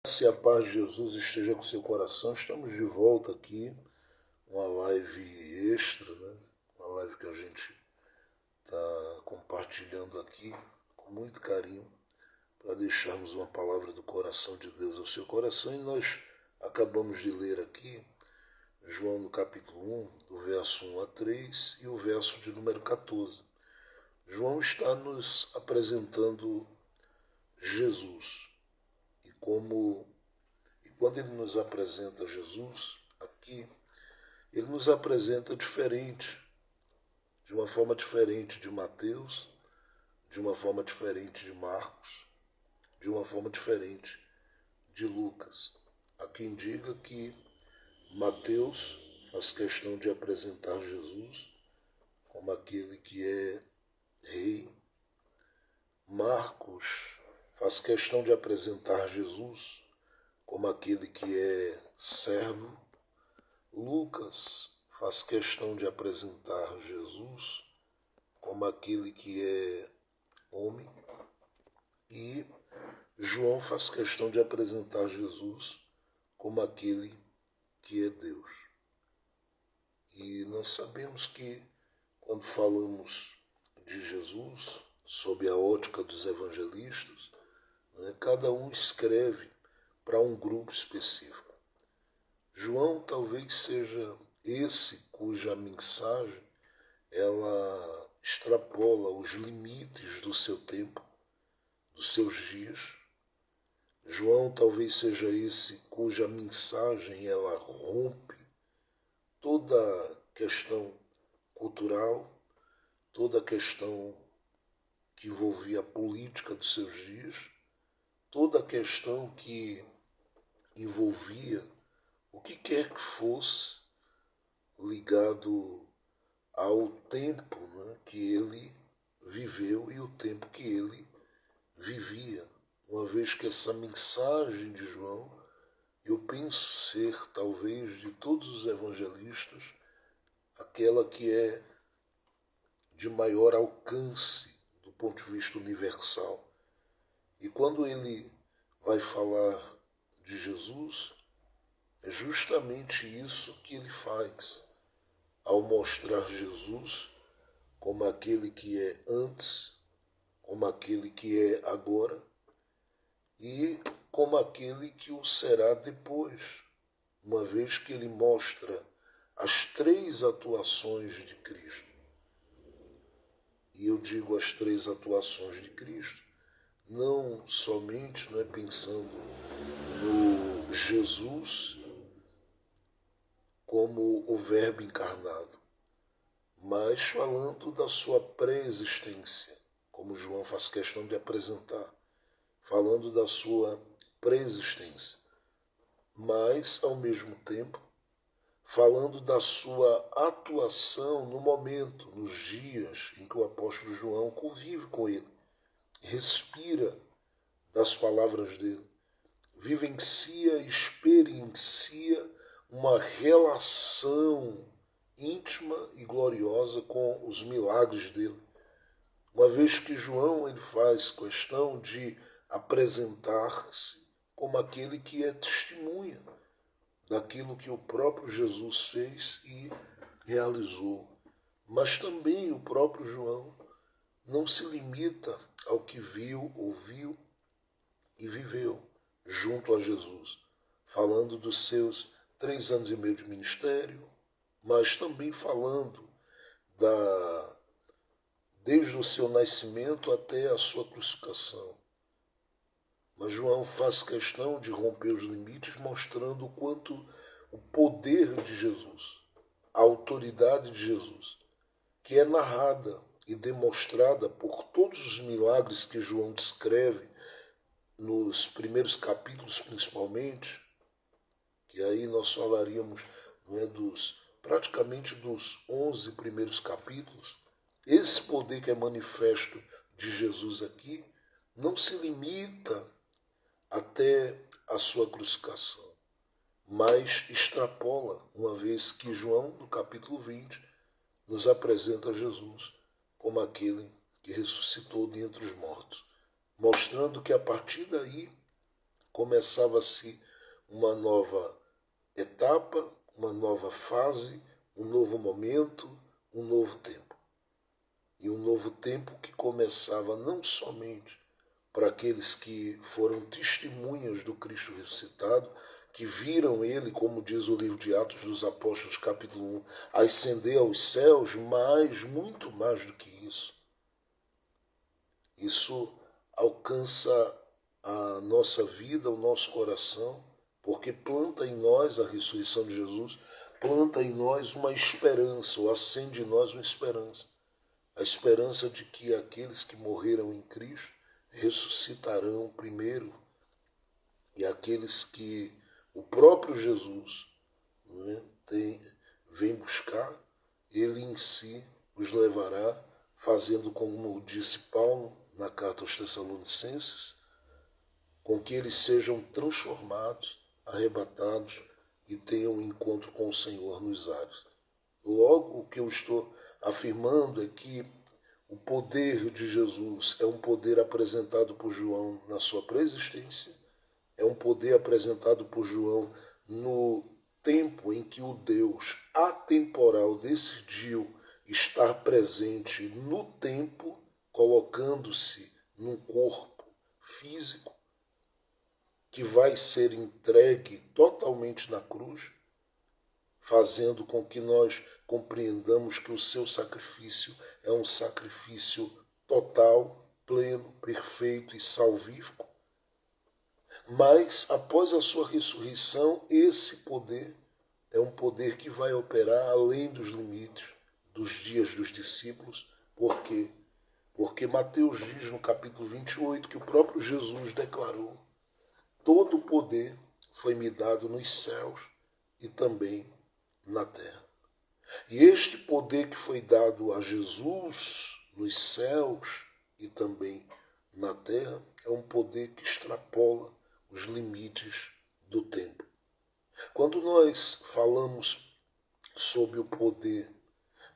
Se a paz de Jesus esteja com seu coração, estamos de volta aqui, uma live extra, né? Uma live que a gente está compartilhando aqui com muito carinho para deixarmos uma palavra do coração de Deus ao seu coração. E nós acabamos de ler aqui João no capítulo 1, do verso 1 a 3 e o verso de número 14. João está nos apresentando Jesus. E quando ele nos apresenta Jesus aqui, ele nos apresenta diferente, de uma forma diferente de Mateus, de uma forma diferente de Marcos, de uma forma diferente de Lucas. Há quem diga que Mateus faz questão de apresentar Jesus como aquele que é rei. Marcos faz questão de apresentar Jesus como aquele que é servo. Lucas faz questão de apresentar Jesus como aquele que é homem. E João faz questão de apresentar Jesus como aquele que é Deus. E nós sabemos que quando falamos de Jesus, sob a ótica dos evangelistas, cada um escreve para um grupo específico. João talvez seja esse cuja mensagem ela extrapola os limites do seu tempo, dos seus dias. João talvez seja esse cuja mensagem ela rompe toda a questão cultural, toda a questão que envolvia a política dos seus dias, toda a questão que envolvia o que quer que fosse ligado ao tempo, que ele viveu e o tempo que ele vivia. Uma vez que essa mensagem de João, eu penso ser, talvez, de todos os evangelistas, aquela que é de maior alcance do ponto de vista universal. E quando ele vai falar de Jesus, é justamente isso que ele faz, ao mostrar Jesus como aquele que é antes, como aquele que é agora e como aquele que o será depois, uma vez que ele mostra as três atuações de Cristo. E eu digo as três atuações de Cristo, não somente pensando no Jesus como o Verbo encarnado, mas falando da sua pré-existência, como João faz questão de apresentar, falando da sua pré-existência, mas, ao mesmo tempo, falando da sua atuação no momento, nos dias em que o apóstolo João convive com ele, respira das palavras dele, vivencia, experiencia uma relação íntima e gloriosa com os milagres dele. Uma vez que João ele faz questão de apresentar-se como aquele que é testemunha daquilo que o próprio Jesus fez e realizou. Mas também o próprio João não se limita ao que viu, ouviu e viveu junto a Jesus, falando dos seus 3 anos e meio de ministério, mas também falando desde o seu nascimento até a sua crucificação. Mas João faz questão de romper os limites, mostrando o quanto o poder de Jesus, a autoridade de Jesus, que é narrada e demonstrada por todos os milagres que João descreve nos primeiros capítulos principalmente, que aí nós falaríamos praticamente dos 11 primeiros capítulos. Esse poder que é manifesto de Jesus aqui não se limita até a sua crucificação, mas extrapola, uma vez que João, no capítulo 20, nos apresenta Jesus como aquele que ressuscitou dentre os mortos, mostrando que a partir daí começava-se uma nova etapa, uma nova fase, um novo momento, um novo tempo. E um novo tempo que começava não somente para aqueles que foram testemunhas do Cristo ressuscitado, que viram ele, como diz o livro de Atos dos Apóstolos, capítulo 1, ascender aos céus, mas muito mais do que isso. Isso alcança a nossa vida, o nosso coração, porque planta em nós a ressurreição de Jesus, planta em nós uma esperança, ou acende em nós uma esperança. A esperança de que aqueles que morreram em Cristo ressuscitarão primeiro, e aqueles que o próprio Jesus, vem buscar, ele em si os levará, fazendo como disse Paulo na carta aos Tessalonicenses, com que eles sejam transformados, arrebatados e tenham um encontro com o Senhor nos ares. Logo, o que eu estou afirmando é que o poder de Jesus é um poder apresentado por João na sua preexistência, é um poder apresentado por João no tempo em que o Deus atemporal decidiu estar presente no tempo, colocando-se num corpo físico que vai ser entregue totalmente na cruz, fazendo com que nós compreendamos que o seu sacrifício é um sacrifício total, pleno, perfeito e salvífico. Mas, após a sua ressurreição, esse poder é um poder que vai operar além dos limites dos dias dos discípulos. Por quê? Porque Mateus diz no capítulo 28 que o próprio Jesus declarou: todo o poder foi-me dado nos céus e também na terra. E este poder que foi dado a Jesus nos céus e também na terra é um poder que extrapola os limites do tempo. Quando nós falamos sobre o poder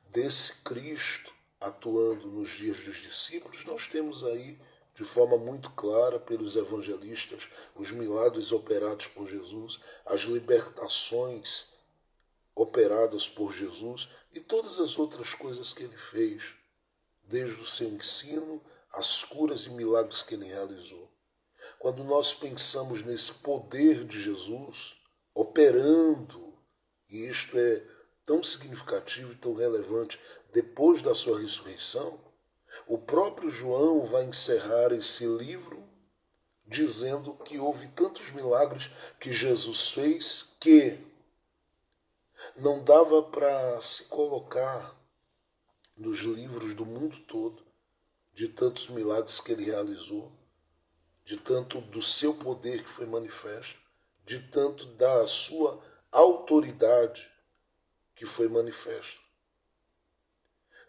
desse Cristo atuando nos dias dos discípulos, nós temos aí de forma muito clara pelos evangelistas os milagres operados por Jesus, as libertações operadas por Jesus e todas as outras coisas que ele fez, desde o seu ensino, as curas e milagres que ele realizou. Quando nós pensamos nesse poder de Jesus operando, e isto é tão significativo e tão relevante depois da sua ressurreição, o próprio João vai encerrar esse livro dizendo que houve tantos milagres que Jesus fez que não dava para se colocar nos livros do mundo todo de tantos milagres que ele realizou, de tanto do seu poder que foi manifesto, de tanto da sua autoridade que foi manifesto.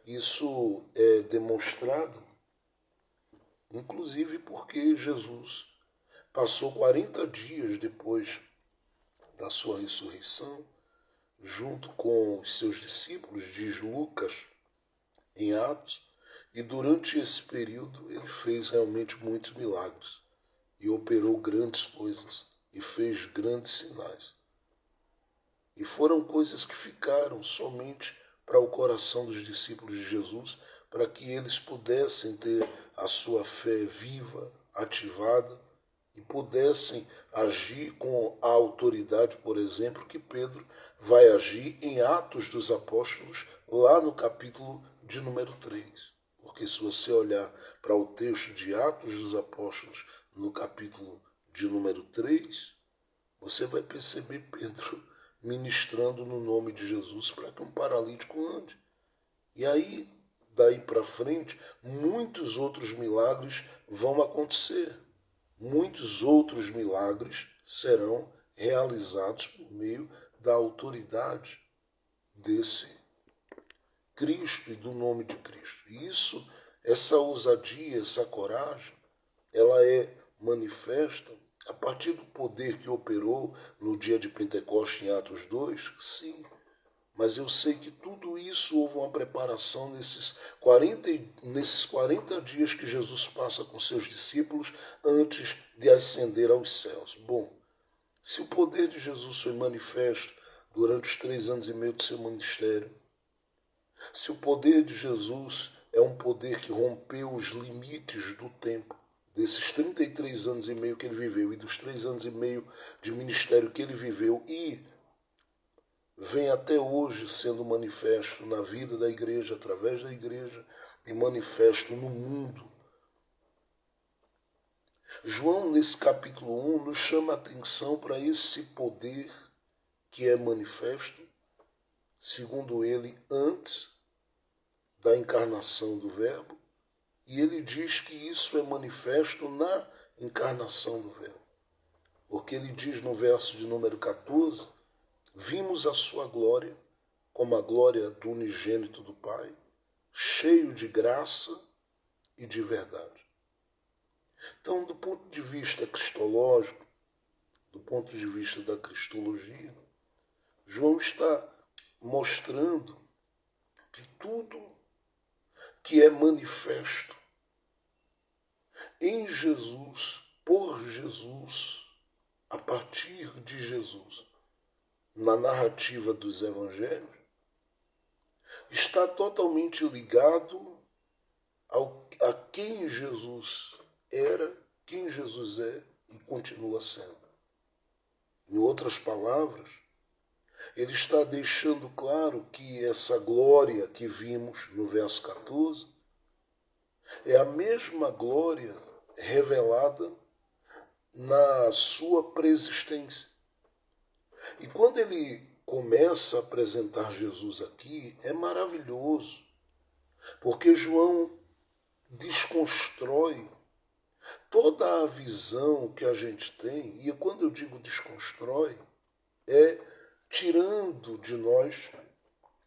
Isso é demonstrado, inclusive porque Jesus passou 40 dias depois da sua ressurreição, junto com os seus discípulos, diz Lucas, em Atos, e durante esse período ele fez realmente muitos milagres e operou grandes coisas e fez grandes sinais. E foram coisas que ficaram somente para o coração dos discípulos de Jesus, para que eles pudessem ter a sua fé viva, ativada, e pudessem agir com a autoridade, por exemplo, que Pedro vai agir em Atos dos Apóstolos, lá no capítulo de número 3. Porque se você olhar para o texto de Atos dos Apóstolos, no capítulo de número 3, você vai perceber Pedro ministrando no nome de Jesus para que um paralítico ande. E aí, daí para frente, muitos outros milagres vão acontecer. Muitos outros milagres serão realizados por meio da autoridade desse Cristo e do nome de Cristo. E isso, essa ousadia, essa coragem, ela é manifesta a partir do poder que operou no dia de Pentecostes em Atos 2, sim. Mas eu sei que tudo tudo isso houve uma preparação nesses 40 dias que Jesus passa com seus discípulos antes de ascender aos céus. Bom, se o poder de Jesus foi manifesto durante os 3 anos e meio do seu ministério, se o poder de Jesus é um poder que rompeu os limites do tempo, desses 33 anos e meio que ele viveu e dos 3 anos e meio de ministério que ele viveu e vem até hoje sendo manifesto na vida da igreja, através da igreja e manifesto no mundo. João, nesse capítulo 1, nos chama a atenção para esse poder que é manifesto, segundo ele, antes da encarnação do Verbo, e ele diz que isso é manifesto na encarnação do Verbo. Porque ele diz no verso de número 14, vimos a sua glória, como a glória do unigênito do Pai, cheio de graça e de verdade. Então, do ponto de vista cristológico, do ponto de vista da cristologia, João está mostrando que tudo que é manifesto em Jesus, por Jesus, a partir de Jesus, na narrativa dos evangelhos, está totalmente ligado a quem Jesus era, quem Jesus é e continua sendo. Em outras palavras, ele está deixando claro que essa glória que vimos no verso 14 é a mesma glória revelada na sua preexistência. E quando ele começa a apresentar Jesus aqui, é maravilhoso, porque João desconstrói toda a visão que a gente tem, e quando eu digo desconstrói, é tirando de nós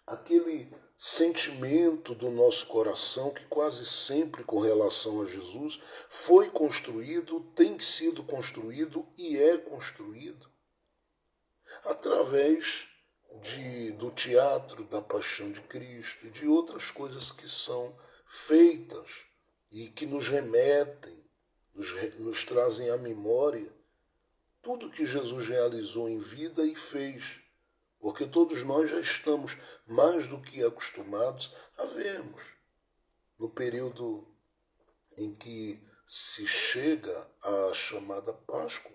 aquele sentimento do nosso coração que quase sempre com relação a Jesus foi construído, tem sido construído e é construído através do teatro da Paixão de Cristo e de outras coisas que são feitas e que nos remetem, nos trazem à memória tudo que Jesus realizou em vida e fez. Porque todos nós já estamos mais do que acostumados a vermos. No período em que se chega à chamada Páscoa,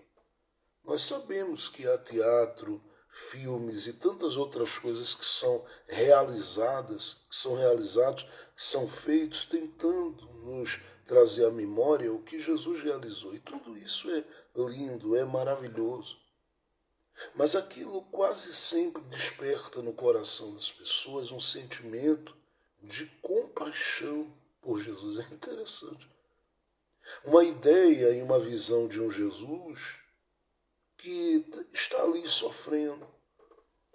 nós sabemos que há teatro, filmes e tantas outras coisas que são realizados, que são feitos tentando nos trazer à memória o que Jesus realizou. E tudo isso é lindo, é maravilhoso. Mas aquilo quase sempre desperta no coração das pessoas um sentimento de compaixão por Jesus. É interessante. Uma ideia e uma visão de um Jesus que está ali sofrendo,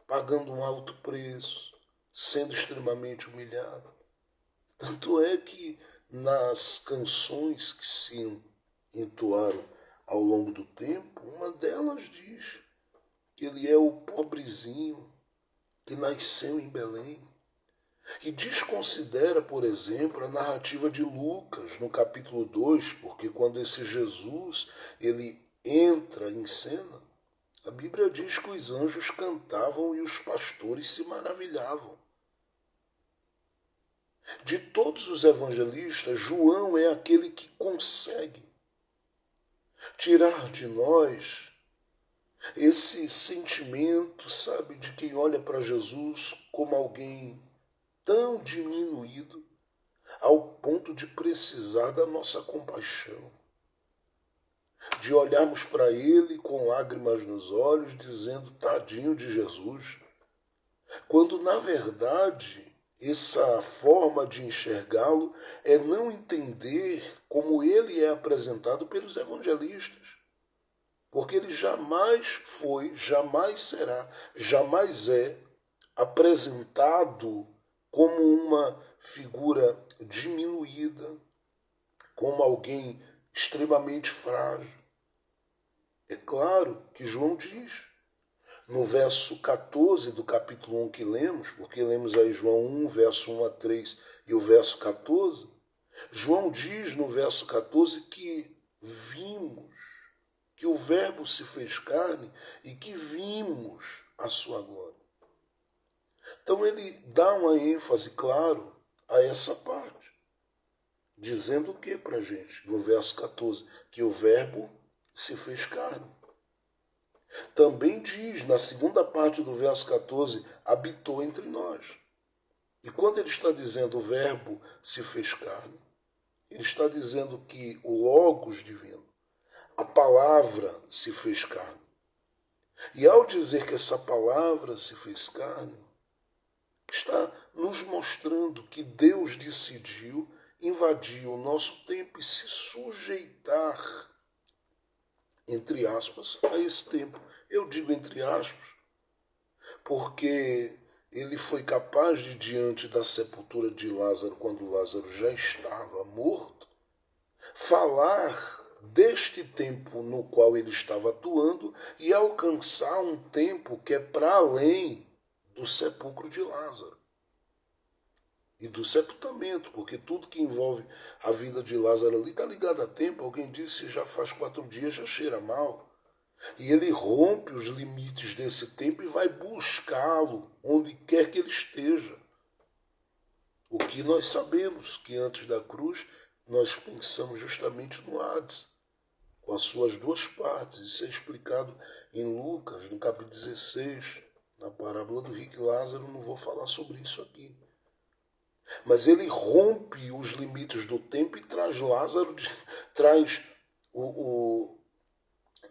pagando um alto preço, sendo extremamente humilhado. Tanto é que nas canções que se entoaram ao longo do tempo, uma delas diz que ele é o pobrezinho que nasceu em Belém. E desconsidera, por exemplo, a narrativa de Lucas no capítulo 2, porque quando esse Jesus ele entra em cena, a Bíblia diz que os anjos cantavam e os pastores se maravilhavam. De todos os evangelistas, João é aquele que consegue tirar de nós esse sentimento, sabe, de quem olha para Jesus como alguém tão diminuído ao ponto de precisar da nossa compaixão. De olharmos para ele com lágrimas nos olhos, dizendo, tadinho de Jesus. Quando, na verdade, essa forma de enxergá-lo é não entender como ele é apresentado pelos evangelistas. Porque ele jamais foi, jamais será, jamais é apresentado como uma figura diminuída, como alguém extremamente frágil. É claro que João diz, no verso 14 do capítulo 1 que lemos, porque lemos aí João 1, verso 1 a 3 e o verso 14, João diz no verso 14 que vimos, que o Verbo se fez carne e que vimos a sua glória. Então ele dá uma ênfase, claro, a essa parte, dizendo o que para a gente? No verso 14, que o Verbo se fez carne. Também diz, na segunda parte do verso 14, habitou entre nós. E quando ele está dizendo o Verbo se fez carne, ele está dizendo que o Logos divino, a palavra se fez carne. E ao dizer que essa palavra se fez carne, está nos mostrando que Deus decidiu invadir o nosso tempo e se sujeitar, entre aspas, a esse tempo. Eu digo entre aspas, porque ele foi capaz de, diante da sepultura de Lázaro, quando Lázaro já estava morto, falar deste tempo no qual ele estava atuando e alcançar um tempo que é para além do sepulcro de Lázaro e do sepultamento, porque tudo que envolve a vida de Lázaro ali está ligado a tempo. Alguém disse, já faz 4 dias, já cheira mal. E ele rompe os limites desse tempo e vai buscá-lo onde quer que ele esteja. O que nós sabemos que antes da cruz nós pensamos justamente no Hades, com as suas duas partes. Isso é explicado em Lucas, no capítulo 16, na parábola do rico e Lázaro. Não vou falar sobre isso aqui. Mas ele rompe os limites do tempo e traz Lázaro, traz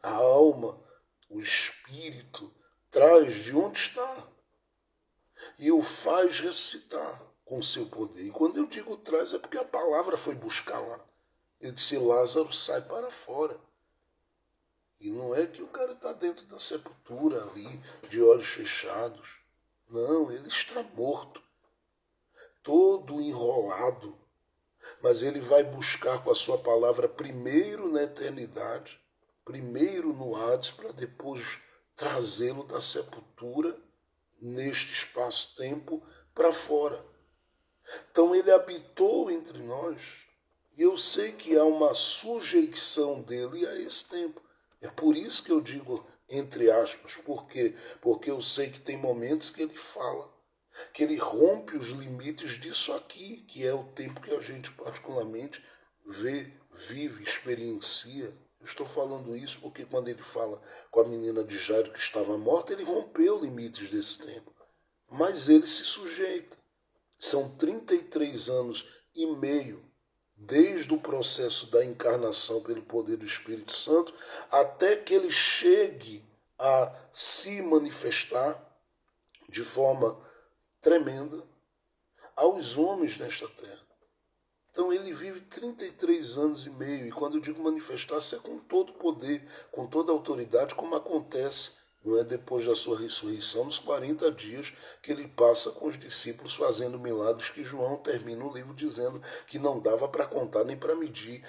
a alma, o espírito, traz de onde está e o faz ressuscitar com o seu poder. E quando eu digo traz, é porque a palavra foi buscar lá. Ele disse, Lázaro, sai para fora. E não é que o cara está dentro da sepultura ali, de olhos fechados. Não, ele está morto, todo enrolado. Mas ele vai buscar com a sua palavra primeiro na eternidade, primeiro no Hades, para depois trazê-lo da sepultura, neste espaço-tempo, para fora. Então ele habitou entre nós, e eu sei que há uma sujeição dele a esse tempo. É por isso que eu digo, entre aspas, porque eu sei que tem momentos que ele fala, que ele rompe os limites disso aqui, que é o tempo que a gente particularmente vê, vive, experiencia. Eu estou falando isso porque quando ele fala com a menina de Jairo que estava morta, ele rompeu limites desse tempo. Mas ele se sujeita. São 33 anos e meio, desde o processo da encarnação pelo poder do Espírito Santo, até que ele chegue a se manifestar de forma tremenda aos homens nesta terra. Então ele vive 33 anos e meio, e quando eu digo manifestar-se é com todo o poder, com toda a autoridade, como acontece, não é, depois da sua ressurreição, nos 40 dias que ele passa com os discípulos fazendo milagres, que João termina o livro dizendo que não dava para contar nem para medir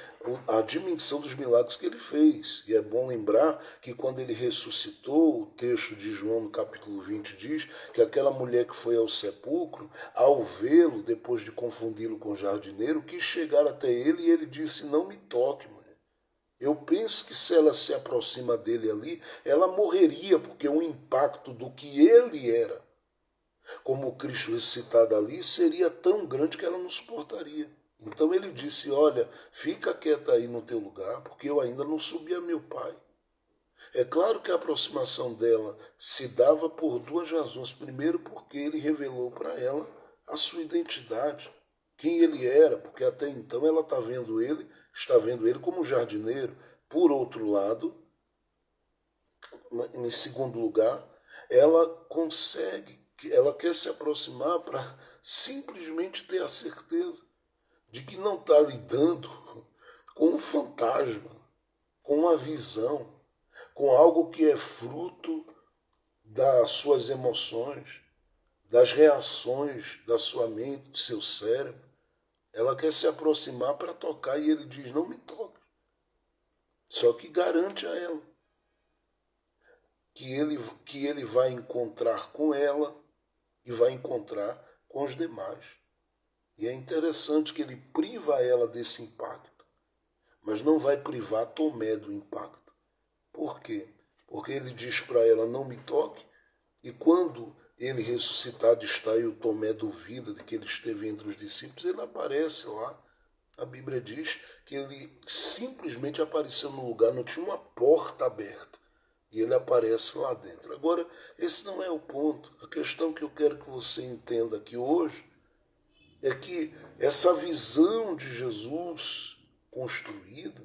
a dimensão dos milagres que ele fez. E é bom lembrar que quando ele ressuscitou, o texto de João no capítulo 20 diz que aquela mulher que foi ao sepulcro, ao vê-lo, depois de confundi-lo com o jardineiro, quis chegar até ele e ele disse, não me toque, mulher. Eu penso que se ela se aproxima dele ali, ela morreria, porque o impacto do que ele era, como Cristo ressuscitado ali, seria tão grande que ela não suportaria. Então ele disse, olha, fica quieta aí no teu lugar, porque eu ainda não subi a meu Pai. É claro que a aproximação dela se dava por duas razões. Primeiro, porque ele revelou para ela a sua identidade, quem ele era, porque até então ela está vendo ele como jardineiro. Por outro lado, em segundo lugar, ela quer se aproximar para simplesmente ter a certeza de que não está lidando com um fantasma, com uma visão, com algo que é fruto das suas emoções, das reações da sua mente, do seu cérebro. Ela quer se aproximar para tocar e ele diz, não me toque. Só que garante a ela. que ele vai encontrar com ela e vai encontrar com os demais. E é interessante que ele priva ela desse impacto, mas não vai privar Tomé do impacto. Por quê? Porque ele diz para ela, não me toque, e quando ele ressuscitado está e o Tomé duvida de que ele esteve entre os discípulos, ele aparece lá. A Bíblia diz que ele simplesmente apareceu no lugar, não tinha uma porta aberta. E ele aparece lá dentro. Agora, esse não é o ponto. A questão que eu quero que você entenda aqui hoje é que essa visão de Jesus construída,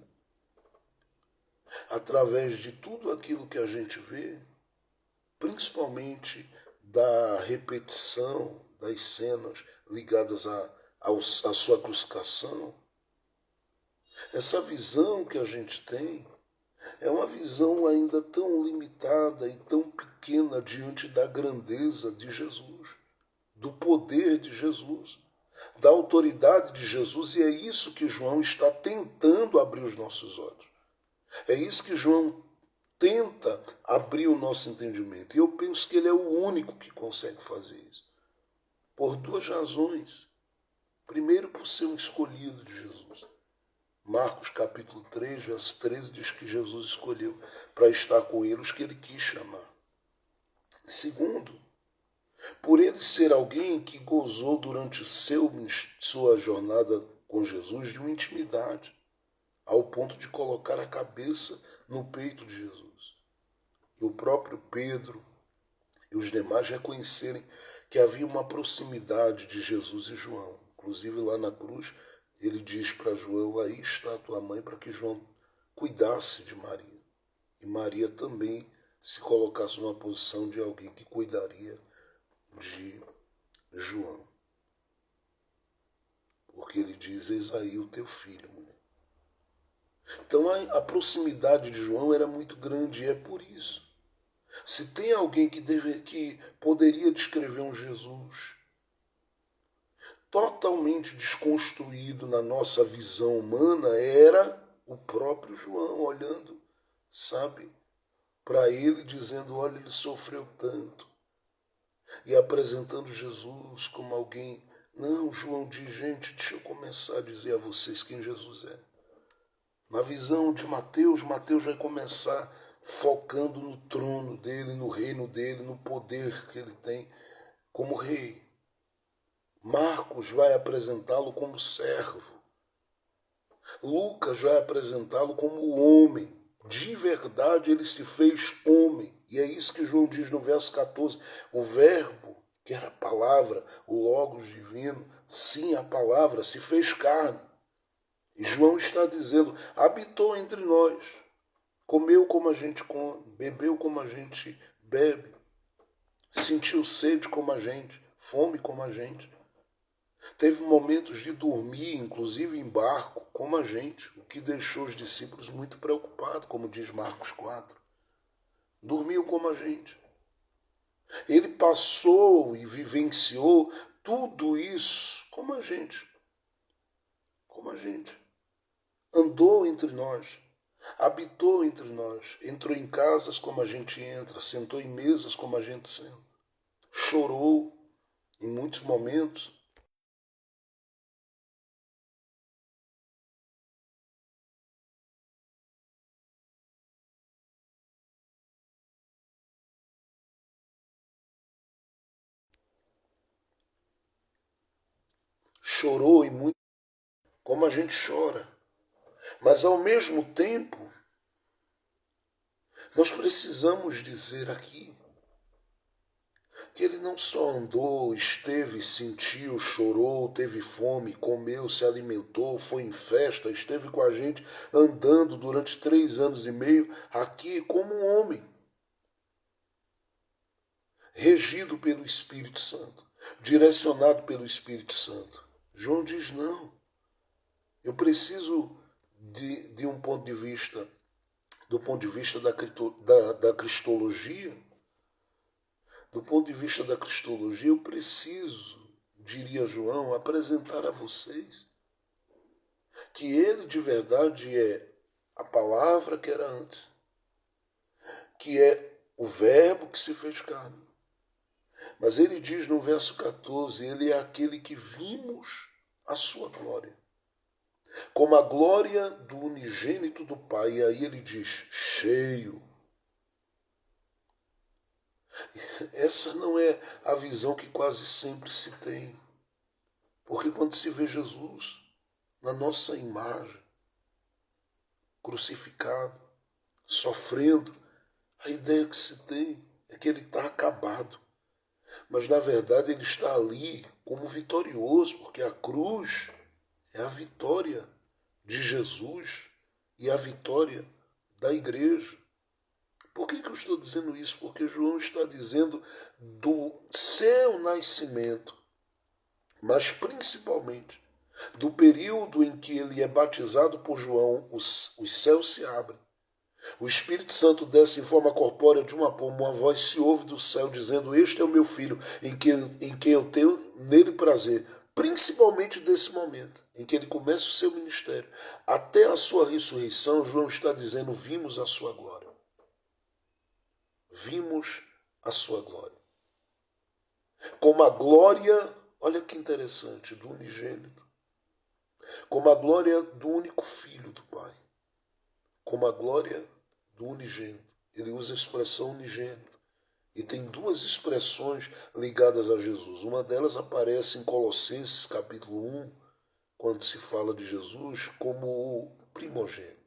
através de tudo aquilo que a gente vê, principalmente da repetição das cenas ligadas à sua crucificação, essa visão que a gente tem é uma visão ainda tão limitada e tão pequena diante da grandeza de Jesus, do poder de Jesus, da autoridade de Jesus, e é isso que João está tentando abrir os nossos olhos. É isso que João tenta abrir o nosso entendimento. E eu penso que ele é o único que consegue fazer isso. Por duas razões. Primeiro, por ser um escolhido de Jesus. Marcos capítulo 3, verso 13, diz que Jesus escolheu para estar com ele os que ele quis chamar. Segundo, por ele ser alguém que gozou durante sua jornada com Jesus de uma intimidade, ao ponto de colocar a cabeça no peito de Jesus. E o próprio Pedro e os demais reconhecerem que havia uma proximidade de Jesus e João. Inclusive lá na cruz, ele diz para João, aí está a tua mãe, para que João cuidasse de Maria. E Maria também se colocasse numa posição de alguém que cuidaria de João. Porque ele diz, eis aí o teu filho, mulher. Então a proximidade de João era muito grande e é por isso. Se tem alguém que poderia descrever um Jesus totalmente desconstruído na nossa visão humana, era o próprio João, olhando, sabe, para ele, dizendo, olha, ele sofreu tanto. E apresentando Jesus como alguém. Não, João diz, gente, deixa eu começar a dizer a vocês quem Jesus é. Na visão de Mateus, Mateus vai começar focando no trono dele, no reino dele, no poder que ele tem como rei. Marcos vai apresentá-lo como servo. Lucas vai apresentá-lo como homem. De verdade ele se fez homem. E é isso que João diz no verso 14. O verbo, que era a palavra, o Logos divino, sim, a palavra, se fez carne. E João está dizendo, habitou entre nós. Comeu como a gente come, bebeu como a gente bebe, sentiu sede como a gente, fome como a gente. Teve momentos de dormir, inclusive em barco, como a gente, o que deixou os discípulos muito preocupados, como diz Marcos 4. Dormiu como a gente. Ele passou e vivenciou tudo isso como a gente. Como a gente. Andou entre nós. Habitou entre nós, entrou em casas como a gente entra, sentou em mesas como a gente senta, chorou em muitos momentos. Chorou em muito, como a gente chora. Mas ao mesmo tempo, nós precisamos dizer aqui que ele não só andou, esteve, sentiu, chorou, teve fome, comeu, se alimentou, foi em festa, esteve com a gente andando durante 3 anos e meio aqui como um homem, regido pelo Espírito Santo, direcionado pelo Espírito Santo. João diz, não, eu preciso de um ponto de vista, do ponto de vista da cristologia, do ponto de vista da cristologia, eu preciso, diria João, apresentar a vocês que ele de verdade é a palavra que era antes, que é o Verbo que se fez carne. Mas ele diz no verso 14, ele é aquele que vimos a sua glória, como a glória do unigênito do Pai. E aí ele diz, cheio. Essa não é a visão que quase sempre se tem. Porque quando se vê Jesus na nossa imagem, crucificado, sofrendo, a ideia que se tem é que ele está acabado. Mas na verdade ele está ali como vitorioso, porque a cruz é a vitória de Jesus e a vitória da igreja. Por que eu estou dizendo isso? Porque João está dizendo do seu nascimento, mas principalmente do período em que ele é batizado por João, os céus se abrem. O Espírito Santo desce em forma corpórea de uma pomba, uma voz se ouve do céu dizendo, este é o meu filho, em quem eu tenho nele prazer. Principalmente desse momento, em que ele começa o seu ministério, até a sua ressurreição, João está dizendo, vimos a sua glória. Vimos a sua glória. Como a glória, olha que interessante, do unigênito. Como a glória do único filho do Pai. Como a glória do unigênito. Ele usa a expressão unigênito. E tem duas expressões ligadas a Jesus. Uma delas aparece em Colossenses capítulo 1, quando se fala de Jesus como o primogênito.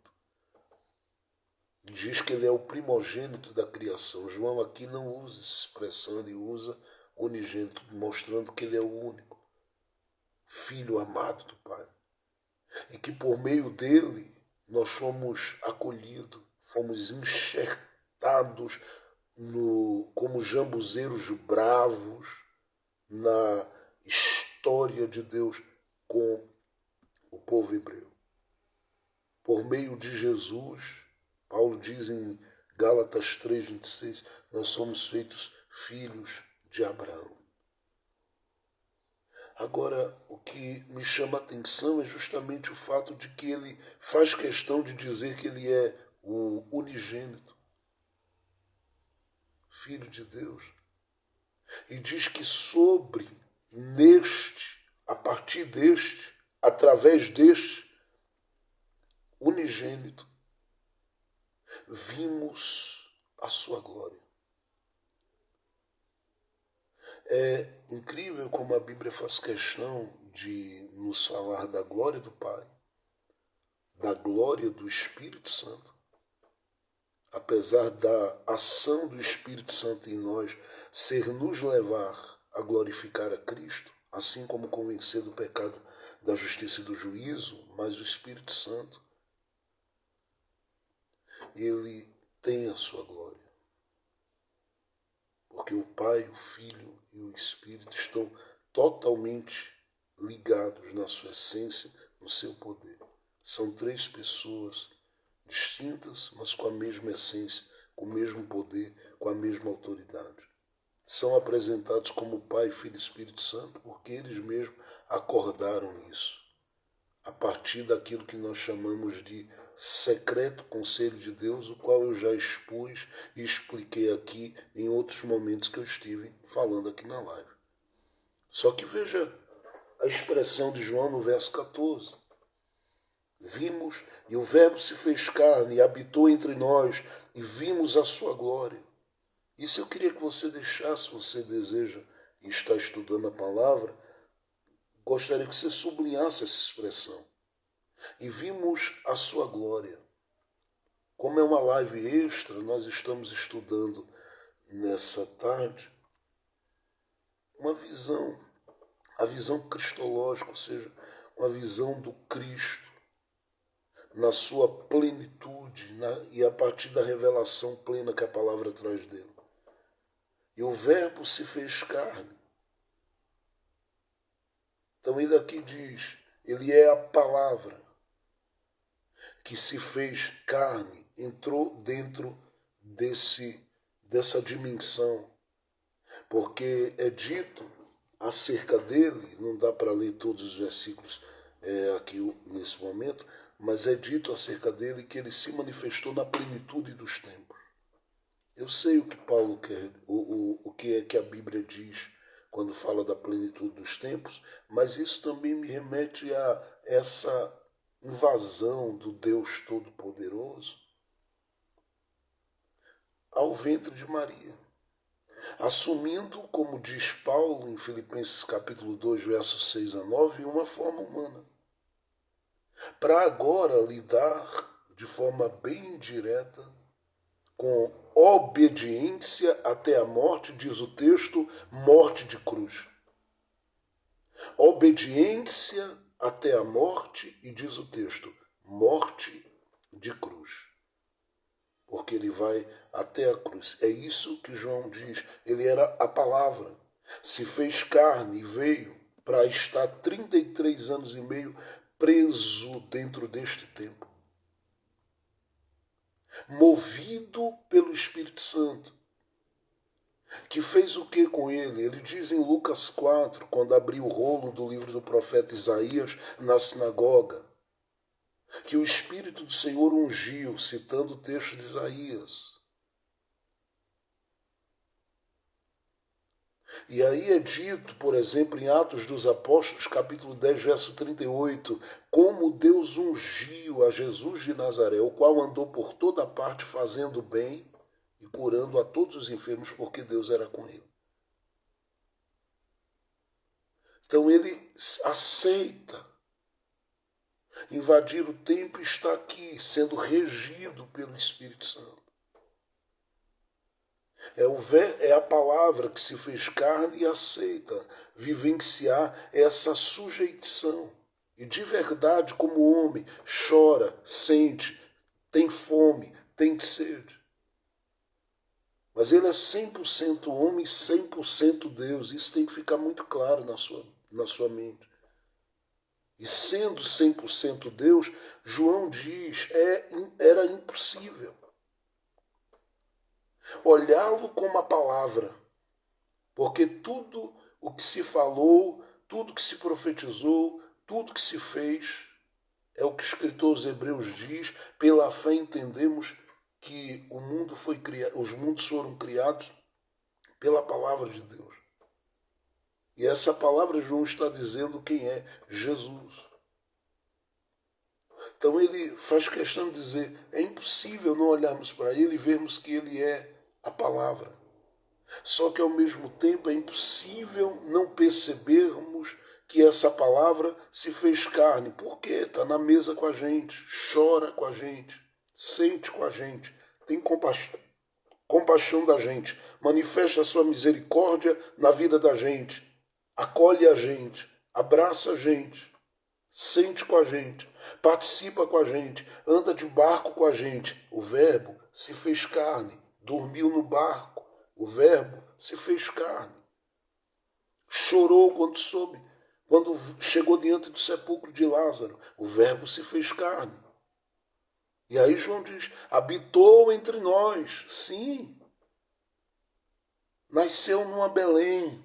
Diz que ele é o primogênito da criação. João aqui não usa essa expressão, ele usa unigênito, mostrando que ele é o único filho amado do Pai. E que por meio dele nós fomos acolhidos, fomos enxertados como jambuzeiros bravos na história de Deus com o povo hebreu. Por meio de Jesus, Paulo diz em Gálatas 3:26, nós somos feitos filhos de Abraão. Agora, o que me chama a atenção é justamente o fato de que ele faz questão de dizer que ele é o unigênito, Filho de Deus. E diz que a partir deste, através deste unigênito, vimos a sua glória. É incrível como a Bíblia faz questão de nos falar da glória do Pai, da glória do Espírito Santo. Apesar da ação do Espírito Santo em nós ser nos levar a glorificar a Cristo, assim como convencer do pecado, da justiça e do juízo, mas o Espírito Santo, ele tem a sua glória. Porque o Pai, o Filho e o Espírito estão totalmente ligados na sua essência, no seu poder. São três pessoas distintas, mas com a mesma essência, com o mesmo poder, com a mesma autoridade. São apresentados como Pai, Filho e Espírito Santo porque eles mesmos acordaram nisso. A partir daquilo que nós chamamos de secreto conselho de Deus, o qual eu já expus e expliquei aqui em outros momentos que eu estive falando aqui na live. Só que veja a expressão de João no verso 14. Vimos, e o Verbo se fez carne e habitou entre nós, e vimos a sua glória. Isso eu queria que você deixasse, se você deseja e está estudando a palavra, gostaria que você sublinhasse essa expressão. E vimos a sua glória. Como é uma live extra, nós estamos estudando nessa tarde uma visão, a visão cristológica, ou seja, uma visão do Cristo na sua plenitude e a partir da revelação plena que a palavra traz dele. E o Verbo se fez carne. Então ele aqui diz, ele é a palavra que se fez carne, entrou dentro dessa dimensão, porque é dito acerca dele, não dá para ler todos os versículos aqui nesse momento, mas é dito acerca dele que ele se manifestou na plenitude dos tempos. Eu sei o que Paulo quer, o que é que a Bíblia diz quando fala da plenitude dos tempos, mas isso também me remete a essa invasão do Deus Todo-Poderoso ao ventre de Maria, assumindo, como diz Paulo em Filipenses capítulo 2, versos 6 a 9, uma forma humana, para agora lidar de forma bem direta com obediência até a morte, diz o texto, morte de cruz. Obediência até a morte, e diz o texto, morte de cruz. Porque ele vai até a cruz. É isso que João diz. Ele era a palavra. Se fez carne e veio para estar 33 anos e meio preso dentro deste tempo. Movido pelo Espírito Santo. Que fez o que com ele? Ele diz em Lucas 4, quando abriu o rolo do livro do profeta Isaías na sinagoga, que o Espírito do Senhor ungiu, citando o texto de Isaías. E aí é dito, por exemplo, em Atos dos Apóstolos, capítulo 10, verso 38, como Deus ungiu a Jesus de Nazaré, o qual andou por toda parte fazendo bem e curando a todos os enfermos, porque Deus era com ele. Então ele aceita invadir o tempo e está aqui, sendo regido pelo Espírito Santo. É a palavra que se fez carne e aceita vivenciar essa sujeição. E de verdade, como homem, chora, sente, tem fome, tem sede. Mas ele é 100% homem e 100% Deus. Isso tem que ficar muito claro na sua mente. E sendo 100% Deus, João diz, era impossível olhá-lo como a palavra, porque tudo o que se falou, tudo que se profetizou, tudo que se fez, é o que o escritor aos Hebreus diz, pela fé entendemos que o mundo foi criado, os mundos foram criados pela palavra de Deus. E essa palavra João está dizendo quem é Jesus. Então ele faz questão de dizer, é impossível não olharmos para ele e vermos que ele é a palavra. Só que ao mesmo tempo é impossível não percebermos que essa palavra se fez carne. Por quê? Está na mesa com a gente, chora com a gente, sente com a gente, tem compaixão da gente, manifesta a sua misericórdia na vida da gente, acolhe a gente, abraça a gente, sente com a gente, participa com a gente, anda de barco com a gente. O Verbo se fez carne, dormiu no barco. O Verbo se fez carne. Chorou quando chegou diante do sepulcro de Lázaro. O Verbo se fez carne. E aí João diz, habitou entre nós. Sim. Nasceu numa Belém.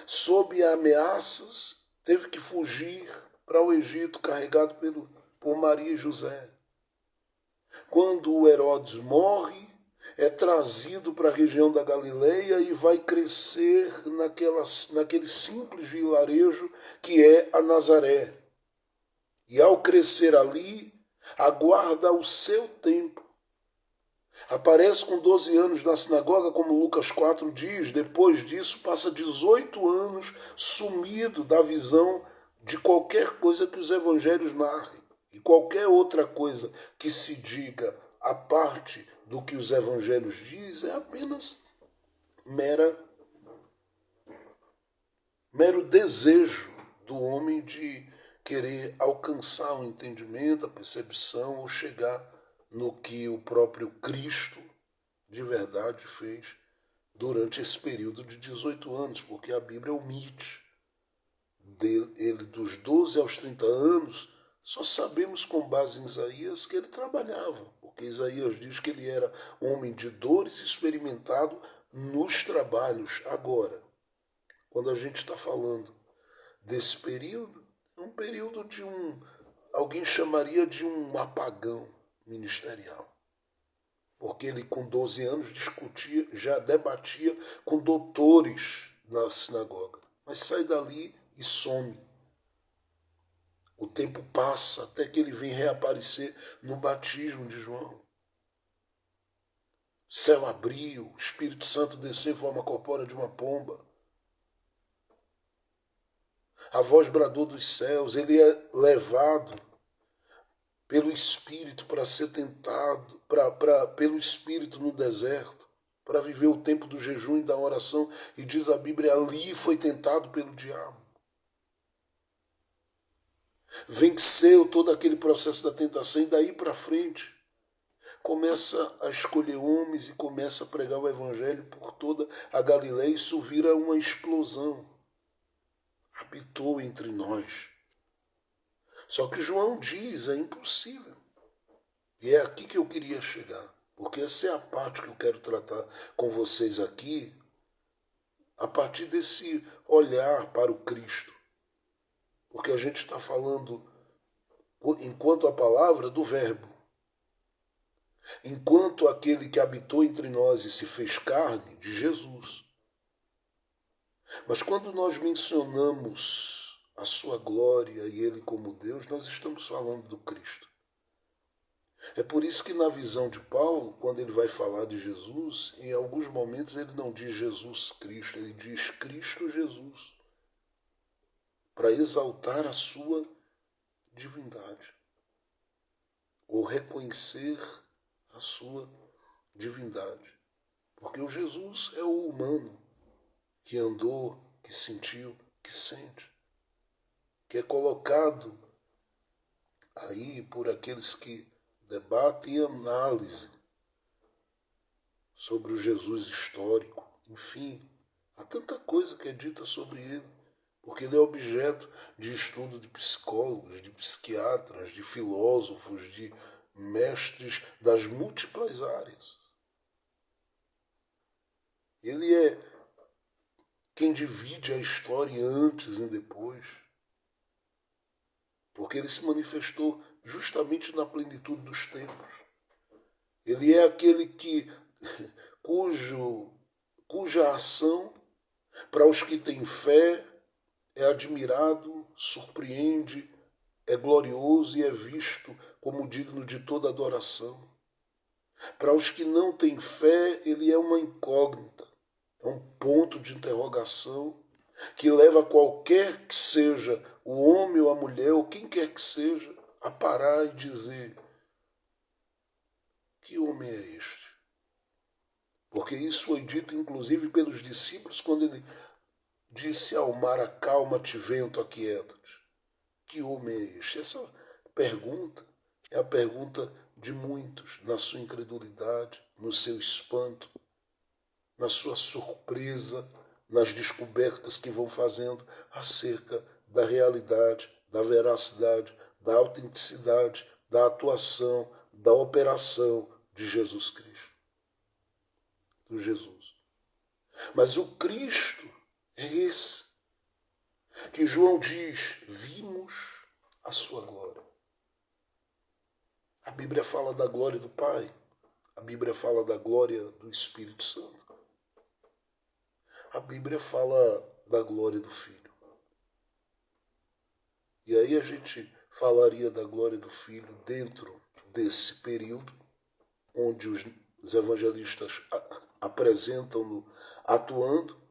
Sob ameaças, teve que fugir para o Egito, carregado por Maria e José. Quando o Herodes morre, é trazido para a região da Galileia e vai crescer naquele simples vilarejo que é a Nazaré. E ao crescer ali, aguarda o seu tempo. Aparece com 12 anos na sinagoga, como Lucas 4 diz. Depois disso, passa 18 anos sumido da visão de qualquer coisa que os evangelhos narrem. E qualquer outra coisa que se diga à parte do que os evangelhos dizem é apenas mero desejo do homem de querer alcançar o entendimento, a percepção ou chegar no que o próprio Cristo de verdade fez durante esse período de 18 anos, porque a Bíblia omite ele dos 12 aos 30 anos. Só sabemos com base em Isaías que ele trabalhava, porque Isaías diz que ele era homem de dores, experimentado nos trabalhos. Agora, quando a gente está falando desse período, é um período alguém chamaria de um apagão ministerial. porque ele com 12 anos discutia, já debatia com doutores na sinagoga. Mas sai dali e some. O tempo passa até que ele vem reaparecer no batismo de João. O céu abriu, o Espírito Santo desceu em forma corpórea de uma pomba. A voz bradou dos céus, ele é levado pelo Espírito para ser tentado, pelo Espírito no deserto, para viver o tempo do jejum e da oração. E diz a Bíblia, ali foi tentado pelo diabo. Venceu todo aquele processo da tentação e daí para frente começa a escolher homens e começa a pregar o Evangelho por toda a Galileia. Isso vira uma explosão. Habitou entre nós. Só que João diz, é impossível. E é aqui que eu queria chegar, porque essa é a parte que eu quero tratar com vocês aqui, a partir desse olhar para o Cristo. Porque a gente está falando, enquanto a palavra, do Verbo. Enquanto aquele que habitou entre nós e se fez carne, de Jesus. Mas quando nós mencionamos a sua glória e ele como Deus, nós estamos falando do Cristo. É por isso que na visão de Paulo, quando ele vai falar de Jesus, em alguns momentos ele não diz Jesus Cristo, ele diz Cristo Jesus, para exaltar a sua divindade, ou reconhecer a sua divindade. Porque o Jesus é o humano, que andou, que sentiu, que sente, que é colocado aí por aqueles que debatem e análise sobre o Jesus histórico. Enfim, há tanta coisa que é dita sobre ele, porque ele é objeto de estudo de psicólogos, de psiquiatras, de filósofos, de mestres das múltiplas áreas. Ele é quem divide a história antes e depois, porque ele se manifestou justamente na plenitude dos tempos. Ele é aquele cuja ação, para os que têm fé, é admirado, surpreende, é glorioso e é visto como digno de toda adoração. Para os que não têm fé, ele é uma incógnita, é um ponto de interrogação que leva qualquer que seja o homem ou a mulher, ou quem quer que seja, a parar e dizer: que homem é este? Porque isso foi dito inclusive pelos discípulos quando ele disse ao mar: acalma-te, vento, aquieta-te. Que homem é este? Essa pergunta é a pergunta de muitos, na sua incredulidade, no seu espanto, na sua surpresa, nas descobertas que vão fazendo acerca da realidade, da veracidade, da autenticidade, da atuação, da operação de Jesus Cristo. Do Jesus. Mas o Cristo é esse que João diz: vimos a sua glória. A Bíblia fala da glória do Pai, a Bíblia fala da glória do Espírito Santo, a Bíblia fala da glória do Filho. E aí a gente falaria da glória do Filho dentro desse período onde os evangelistas apresentam-no atuando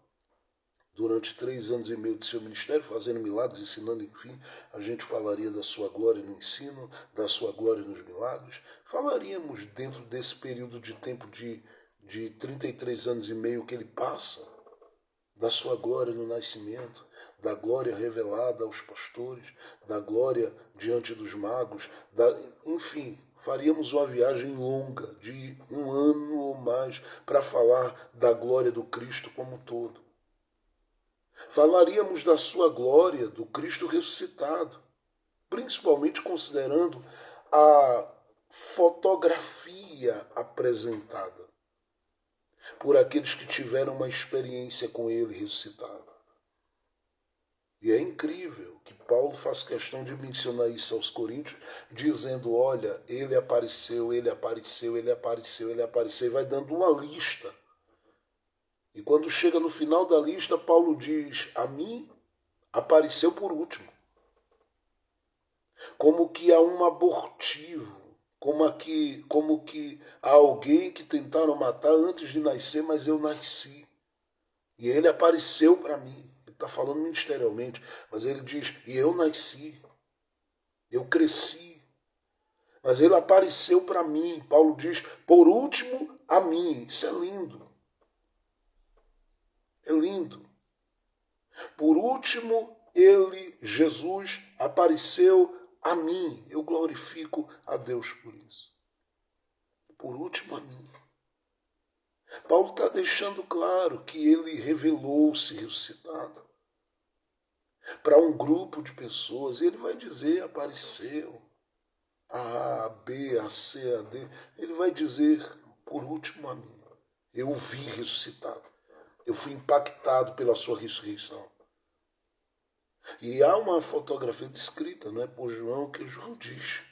durante 3 anos e meio de seu ministério, fazendo milagres, ensinando, enfim. A gente falaria da sua glória no ensino, da sua glória nos milagres. Falaríamos dentro desse período de tempo de 33 anos e meio que ele passa, da sua glória no nascimento, da glória revelada aos pastores, da glória diante dos magos, enfim, faríamos uma viagem longa de 1 ano ou mais para falar da glória do Cristo como um todo. Falaríamos da sua glória, do Cristo ressuscitado, principalmente considerando a fotografia apresentada por aqueles que tiveram uma experiência com ele ressuscitado. E é incrível que Paulo faz questão de mencionar isso aos Coríntios, dizendo, olha, ele apareceu, ele apareceu, ele apareceu, ele apareceu, e vai dando uma lista. E quando chega no final da lista, Paulo diz, a mim apareceu por último. Como que há um abortivo, como que há alguém que tentaram matar antes de nascer, mas eu nasci. E ele apareceu para mim. Ele está falando ministerialmente, mas ele diz, e eu nasci, eu cresci. Mas ele apareceu para mim. Paulo diz, por último, a mim. Isso é lindo. É lindo. Por último, ele, Jesus, apareceu a mim. Eu glorifico a Deus por isso. Por último, a mim. Paulo está deixando claro que ele revelou-se ressuscitado para um grupo de pessoas. E ele vai dizer, apareceu. A B, a C, a D. Ele vai dizer, por último, a mim. Eu o vi ressuscitado. Eu fui impactado pela sua ressurreição. E há uma fotografia descrita, não é, por João, que João diz,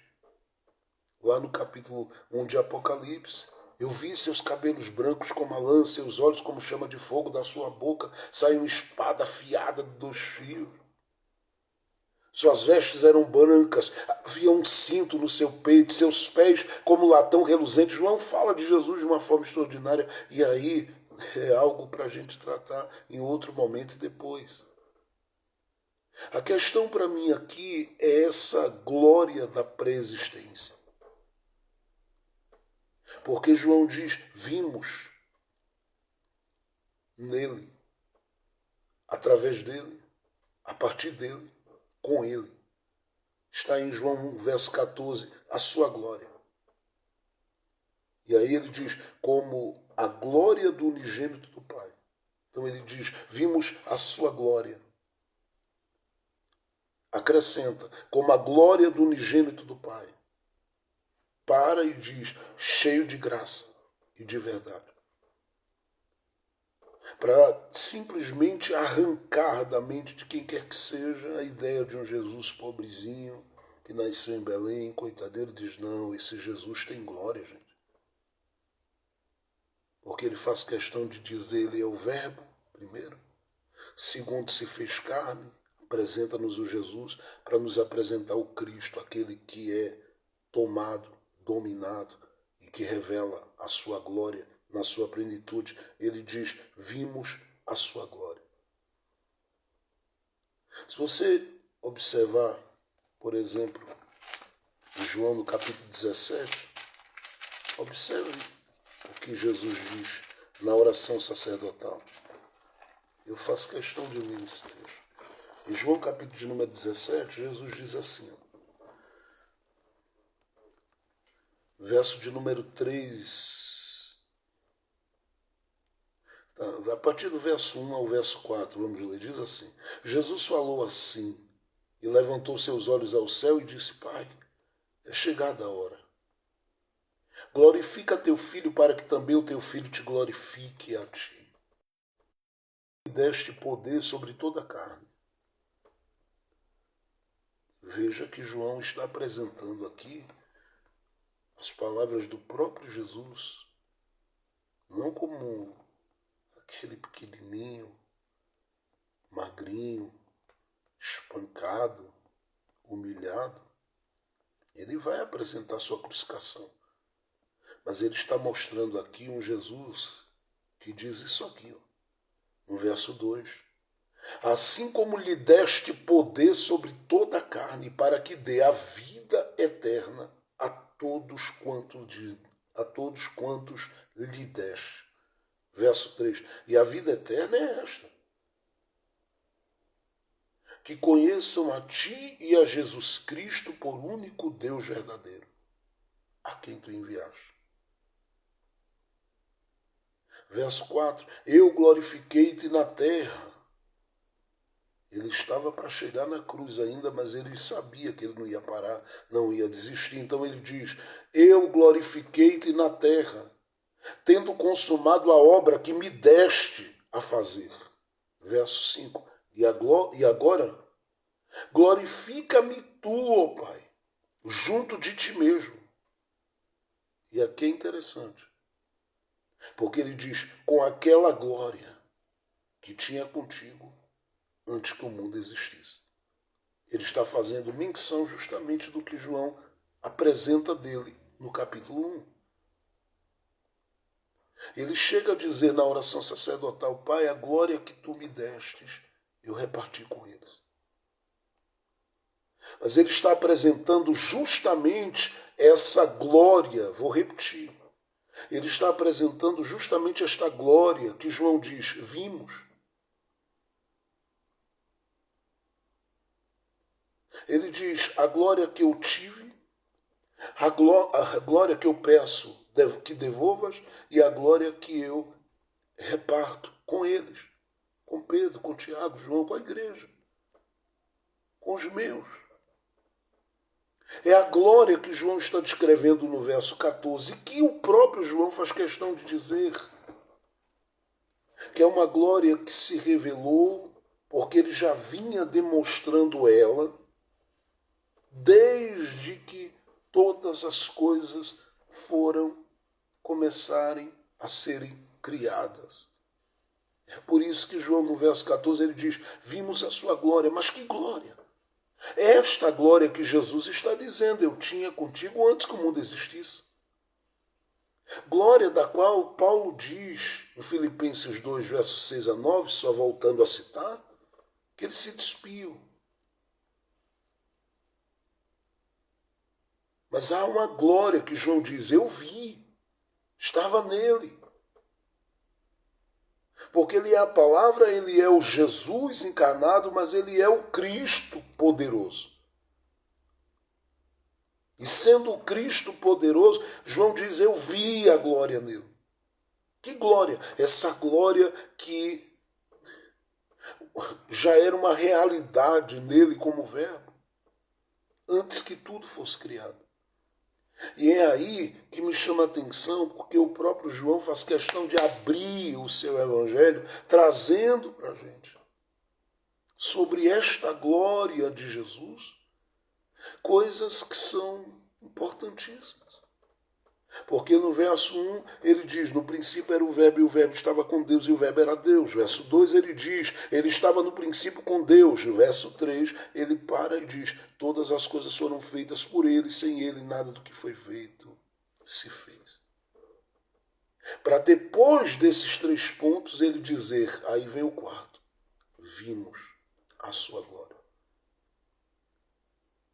lá no capítulo 1 de Apocalipse, eu vi seus cabelos brancos como a lã, seus olhos como chama de fogo, da sua boca saiu uma espada afiada de 2 fios. Suas vestes eram brancas, havia um cinto no seu peito, seus pés como latão reluzente. João fala de Jesus de uma forma extraordinária, e aí é algo para a gente tratar em outro momento e depois. A questão para mim aqui é essa glória da pré-existência. Porque João diz, vimos nele, através dele, a partir dele, com ele. Está em João 1, verso 14, a sua glória. E aí ele diz, como a glória do unigênito do Pai. Então ele diz, vimos a sua glória. Acrescenta, como a glória do unigênito do Pai. Para e diz, cheio de graça e de verdade. Para simplesmente arrancar da mente de quem quer que seja a ideia de um Jesus pobrezinho, que nasceu em Belém, coitadeiro, diz, não, esse Jesus tem glória, gente. Porque ele faz questão de dizer, ele é o verbo, primeiro. Segundo, se fez carne, apresenta-nos o Jesus para nos apresentar o Cristo, aquele que é tomado, dominado e que revela a sua glória na sua plenitude. Ele diz, vimos a sua glória. Se você observar, por exemplo, em João no capítulo 17, observe o que Jesus diz na oração sacerdotal. Eu faço questão de ler esse texto. Em João capítulo de número 17, Jesus diz assim, verso de número 3, a partir do verso 1 ao verso 4, vamos ler, diz assim, Jesus falou assim, e levantou seus olhos ao céu e disse, Pai, é chegada a hora. Glorifica teu filho para que também o teu filho te glorifique a ti. E deste poder sobre toda a carne. Veja que João está apresentando aqui as palavras do próprio Jesus, não como aquele pequenininho, magrinho, espancado, humilhado. Ele vai apresentar sua crucificação. Mas ele está mostrando aqui um Jesus que diz isso aqui, no verso 2. Assim como lhe deste poder sobre toda a carne, para que dê a vida eterna a todos quantos lhe deste. Verso 3. E a vida eterna é esta: que conheçam a ti e a Jesus Cristo por único Deus verdadeiro, a quem tu enviaste. Verso 4. Eu glorifiquei-te na terra. Ele estava para chegar na cruz ainda, mas ele sabia que ele não ia parar, não ia desistir. Então ele diz, eu glorifiquei-te na terra, tendo consumado a obra que me deste a fazer. Verso 5. E agora Glorifica-me tu, ó Pai, junto de ti mesmo. E aqui é interessante, porque ele diz, com aquela glória que tinha contigo antes que o mundo existisse. Ele está fazendo menção justamente do que João apresenta dele no capítulo 1. Ele chega a dizer na oração sacerdotal, Pai, a glória que tu me destes, eu reparti com eles. Mas ele está apresentando justamente essa glória, vou repetir, ele está apresentando justamente esta glória que João diz, vimos. Ele diz, a glória que eu tive, a glória que eu peço que devolvas e a glória que eu reparto com eles, com Pedro, com Tiago, João, com a igreja, com os meus. É a glória que João está descrevendo no verso 14, que o próprio João faz questão de dizer, que é uma glória que se revelou, porque ele já vinha demonstrando ela, desde que todas as coisas começarem a serem criadas. É por isso que João, no verso 14, ele diz, vimos a sua glória, mas que glória? É esta glória que Jesus está dizendo, eu tinha contigo antes que o mundo existisse. Glória da qual Paulo diz, em Filipenses 2, versos 6 a 9, só voltando a citar, que ele se despiu. Mas há uma glória que João diz, eu vi, estava nele. Porque ele é a palavra, ele é o Jesus encarnado, mas ele é o Cristo poderoso. E sendo o Cristo poderoso, João diz, eu vi a glória nele. Que glória? Essa glória que já era uma realidade nele como verbo, antes que tudo fosse criado. E é aí que me chama a atenção, porque o próprio João faz questão de abrir o seu evangelho, trazendo para a gente, sobre esta glória de Jesus, coisas que são importantíssimas. Porque no verso 1 ele diz, no princípio era o verbo e o verbo estava com Deus e o verbo era Deus. Verso 2 ele diz, ele estava no princípio com Deus. No verso 3 ele para e diz, todas as coisas foram feitas por ele, sem ele nada do que foi feito se fez. Para depois desses 3 pontos ele dizer, aí vem o quarto, vimos a sua glória.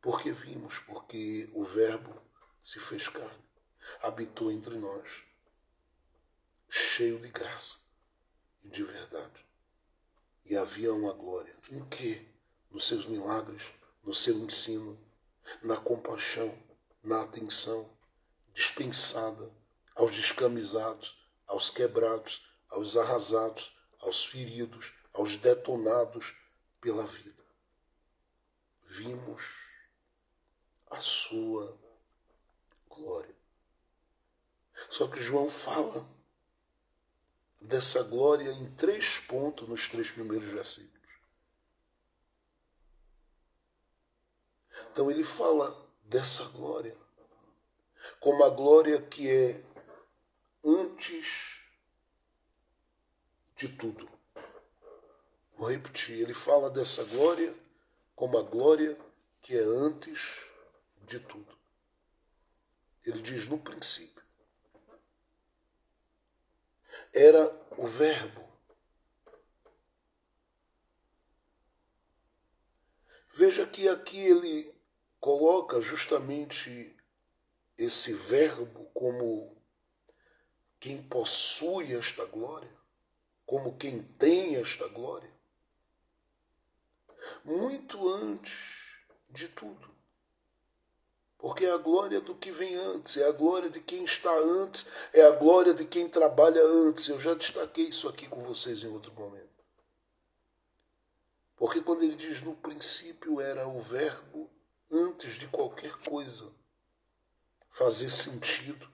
Por que vimos? Porque o verbo se fez carne, habitou entre nós, cheio de graça e de verdade. E havia uma glória. Em quê? Nos seus milagres, no seu ensino, na compaixão, na atenção dispensada aos descamisados, aos quebrados, aos arrasados, aos feridos, aos detonados pela vida. Vimos a sua glória. Só que João fala dessa glória em 3 pontos nos 3 primeiros versículos. Então ele fala dessa glória como a glória que é antes de tudo. Vou repetir, ele fala dessa glória como a glória que é antes de tudo. Ele diz no princípio. Era o verbo. Veja que aqui ele coloca justamente esse verbo como quem possui esta glória, como quem tem esta glória, muito antes de tudo. Porque é a glória do que vem antes, é a glória de quem está antes, é a glória de quem trabalha antes. Eu já destaquei isso aqui com vocês em outro momento. Porque quando ele diz no princípio era o verbo antes de qualquer coisa fazer sentido,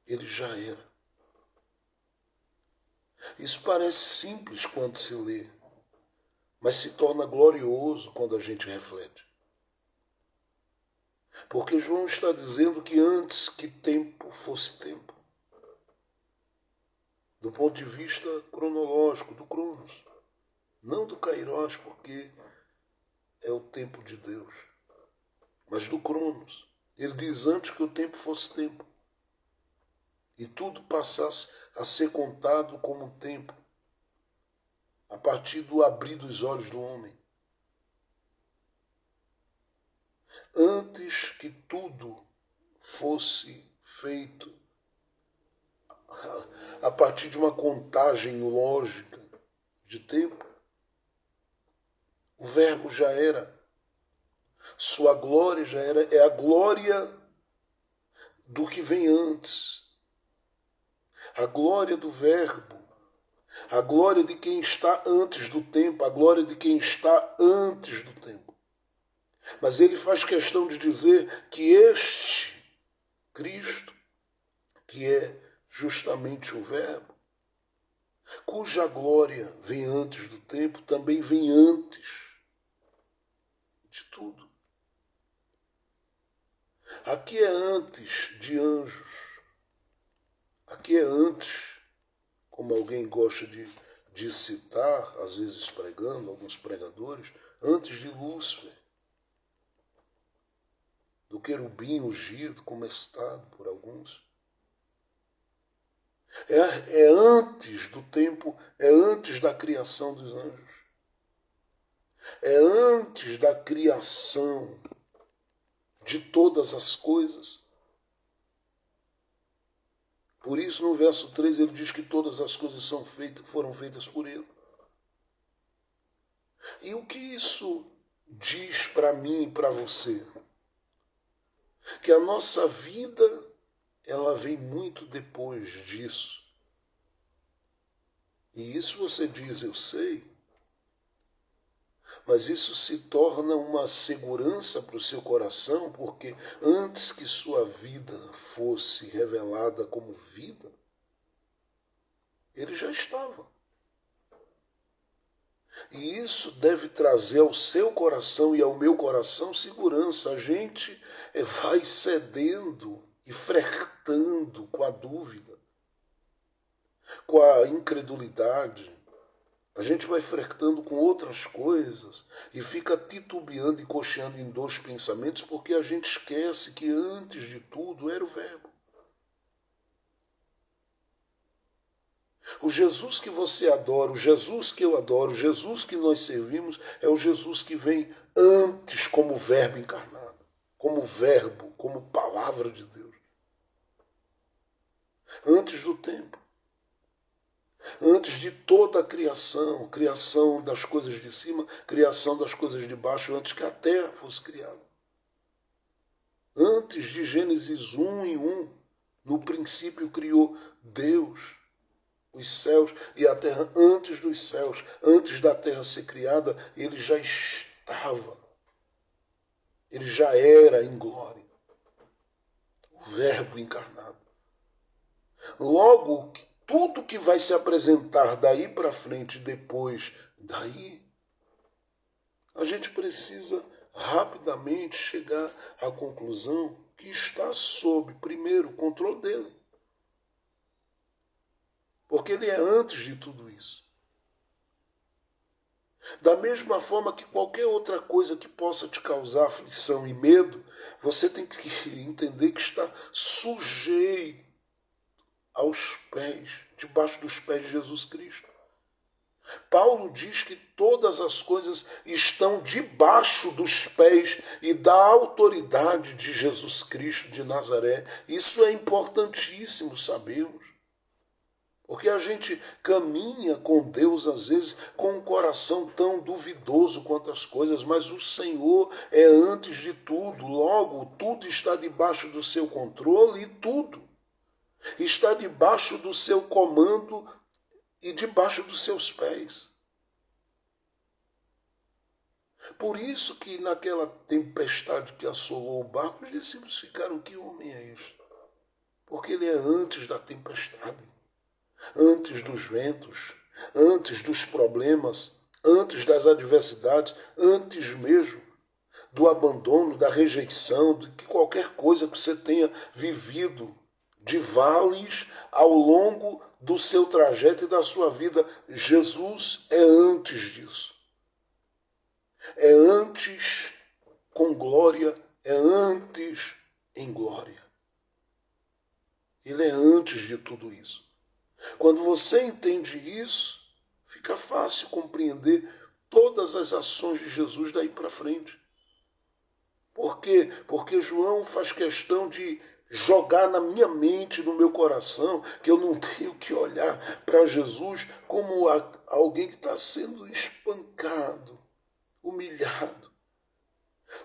ele já era. Isso parece simples quando se lê, mas se torna glorioso quando a gente reflete. Porque João está dizendo que antes que tempo fosse tempo, do ponto de vista cronológico, do Cronos, não do Kairos, porque é o tempo de Deus, mas do Cronos. Ele diz antes que o tempo fosse tempo e tudo passasse a ser contado como tempo, a partir do abrir dos olhos do homem. Antes que tudo fosse feito a partir de uma contagem lógica de tempo, o Verbo já era, sua glória já era, é a glória do que vem antes, a glória do Verbo, a glória de quem está antes do tempo, a glória de quem está antes do tempo. Mas ele faz questão de dizer que este Cristo, que é justamente o Verbo, cuja glória vem antes do tempo, também vem antes de tudo. Aqui é antes de anjos, aqui é antes, como alguém gosta de citar, às vezes pregando, alguns pregadores, antes de Lúcifer, do querubim ungido, como é citado por alguns. É antes do tempo, é antes da criação dos anjos. É antes da criação de todas as coisas. Por isso, no verso 3, ele diz que todas as coisas foram feitas por ele. E o que isso diz para mim e para você? Que a nossa vida, ela vem muito depois disso. E isso você diz, eu sei, mas isso se torna uma segurança para o seu coração, porque antes que sua vida fosse revelada como vida, ele já estava. E isso deve trazer ao seu coração e ao meu coração segurança. A gente vai cedendo e flertando com a dúvida, com a incredulidade. A gente vai flertando com outras coisas e fica titubeando e cocheando em dois pensamentos porque a gente esquece que antes de tudo era o Verbo. O Jesus que você adora, o Jesus que eu adoro, o Jesus que nós servimos é o Jesus que vem antes como Verbo encarnado, como Verbo, como Palavra de Deus. Antes do tempo. Antes de toda a criação, criação das coisas de cima, criação das coisas de baixo, antes que a terra fosse criada. Antes de Gênesis 1:1, no princípio criou Deus os céus e a terra. Antes dos céus, antes da terra ser criada, ele já estava, ele já era em glória, o Verbo encarnado. Logo, tudo que vai se apresentar daí para frente, depois daí, a gente precisa rapidamente chegar à conclusão que está sob, primeiro, o controle dele. Porque ele é antes de tudo isso. Da mesma forma que qualquer outra coisa que possa te causar aflição e medo, você tem que entender que está sujeito aos pés, debaixo dos pés de Jesus Cristo. Paulo diz que todas as coisas estão debaixo dos pés e da autoridade de Jesus Cristo de Nazaré. Isso é importantíssimo sabermos. Porque a gente caminha com Deus, às vezes, com um coração tão duvidoso quanto as coisas, mas o Senhor é antes de tudo. Logo, tudo está debaixo do seu controle e tudo está debaixo do seu comando e debaixo dos seus pés. Por isso que naquela tempestade que assolou o barco, os discípulos ficaram, que homem é este? Porque ele é antes da tempestade, antes dos ventos, antes dos problemas, antes das adversidades, antes mesmo do abandono, da rejeição, de que qualquer coisa que você tenha vivido, de vales ao longo do seu trajeto e da sua vida. Jesus é antes disso. É antes com glória, é antes em glória. Ele é antes de tudo isso. Quando você entende isso, fica fácil compreender todas as ações de Jesus daí para frente. Por quê? Porque João faz questão de jogar na minha mente, no meu coração, que eu não tenho que olhar para Jesus como alguém que está sendo espancado, humilhado.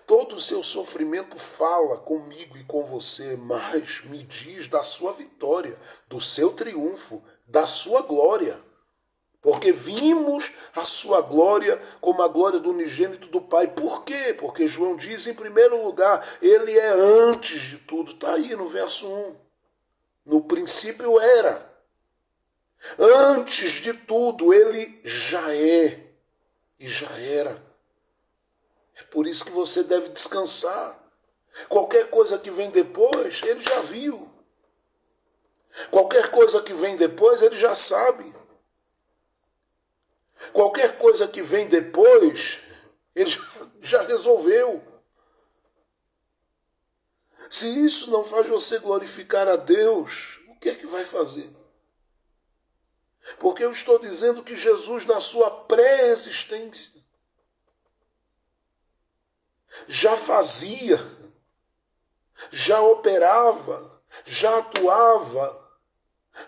Todo o seu sofrimento fala comigo e com você, mas me diz da sua vitória, do seu triunfo, da sua glória. Porque vimos a sua glória como a glória do unigênito do Pai. Por quê? Porque João diz, em primeiro lugar, ele é antes de tudo. Está aí no verso 1. No princípio era. Antes de tudo, ele já é e já era. É por isso que você deve descansar. Qualquer coisa que vem depois, ele já viu. Qualquer coisa que vem depois, ele já sabe. Qualquer coisa que vem depois, ele já resolveu. Se isso não faz você glorificar a Deus, o que é que vai fazer? Porque eu estou dizendo que Jesus, na sua pré-existência, já fazia, já operava, já atuava,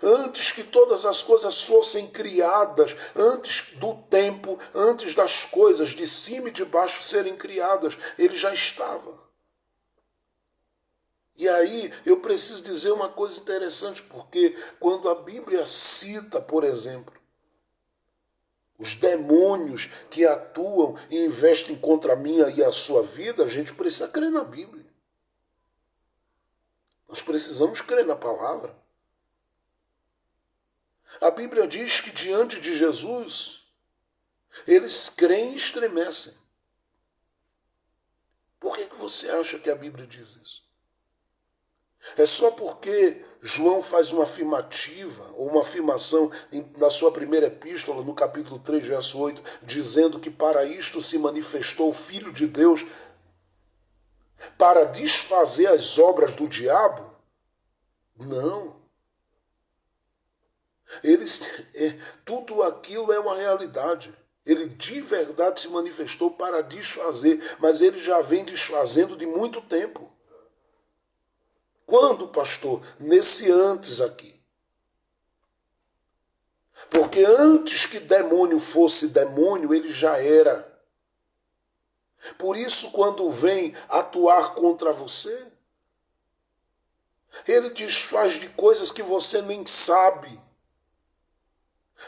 antes que todas as coisas fossem criadas, antes do tempo, antes das coisas de cima e de baixo serem criadas, ele já estava. E aí eu preciso dizer uma coisa interessante, porque quando a Bíblia cita, por exemplo, os demônios que atuam e investem contra a minha e a sua vida, a gente precisa crer na Bíblia. Nós precisamos crer na palavra. A Bíblia diz que diante de Jesus, eles creem e estremecem. Por que você acha que a Bíblia diz isso? É só porque João faz uma afirmativa, ou uma afirmação na sua primeira epístola, no capítulo 3, verso 8, dizendo que para isto se manifestou o Filho de Deus, para desfazer as obras do diabo? Não. Tudo aquilo é uma realidade. Ele de verdade se manifestou para desfazer, mas ele já vem desfazendo de muito tempo. Quando, pastor? Nesse antes aqui. Porque antes que demônio fosse demônio, ele já era. Por isso, quando vem atuar contra você, ele desfaz de coisas que você nem sabe.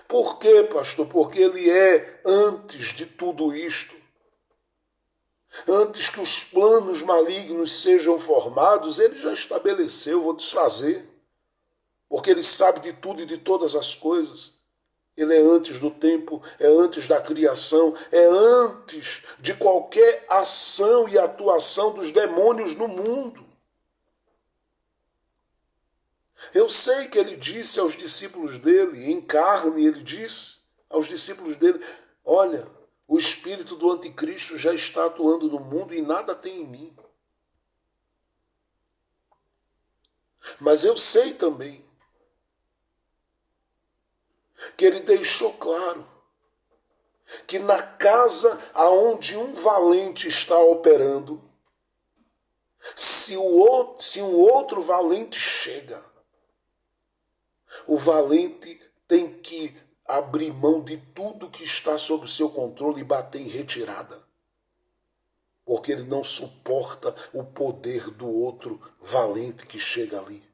Por quê, pastor? Porque ele é antes de tudo isto. Antes que os planos malignos sejam formados, ele já estabeleceu, vou desfazer. Porque ele sabe de tudo e de todas as coisas. Ele é antes do tempo, é antes da criação, é antes de qualquer ação e atuação dos demônios no mundo. Eu sei que ele disse aos discípulos dele, em carne, ele disse aos discípulos dele, olha, o espírito do anticristo já está atuando no mundo e nada tem em mim. Mas eu sei também que ele deixou claro que na casa aonde um valente está operando, se um outro valente chega, o valente tem que abrir mão de tudo que está sob o seu controle e bater em retirada. Porque ele não suporta o poder do outro valente que chega ali.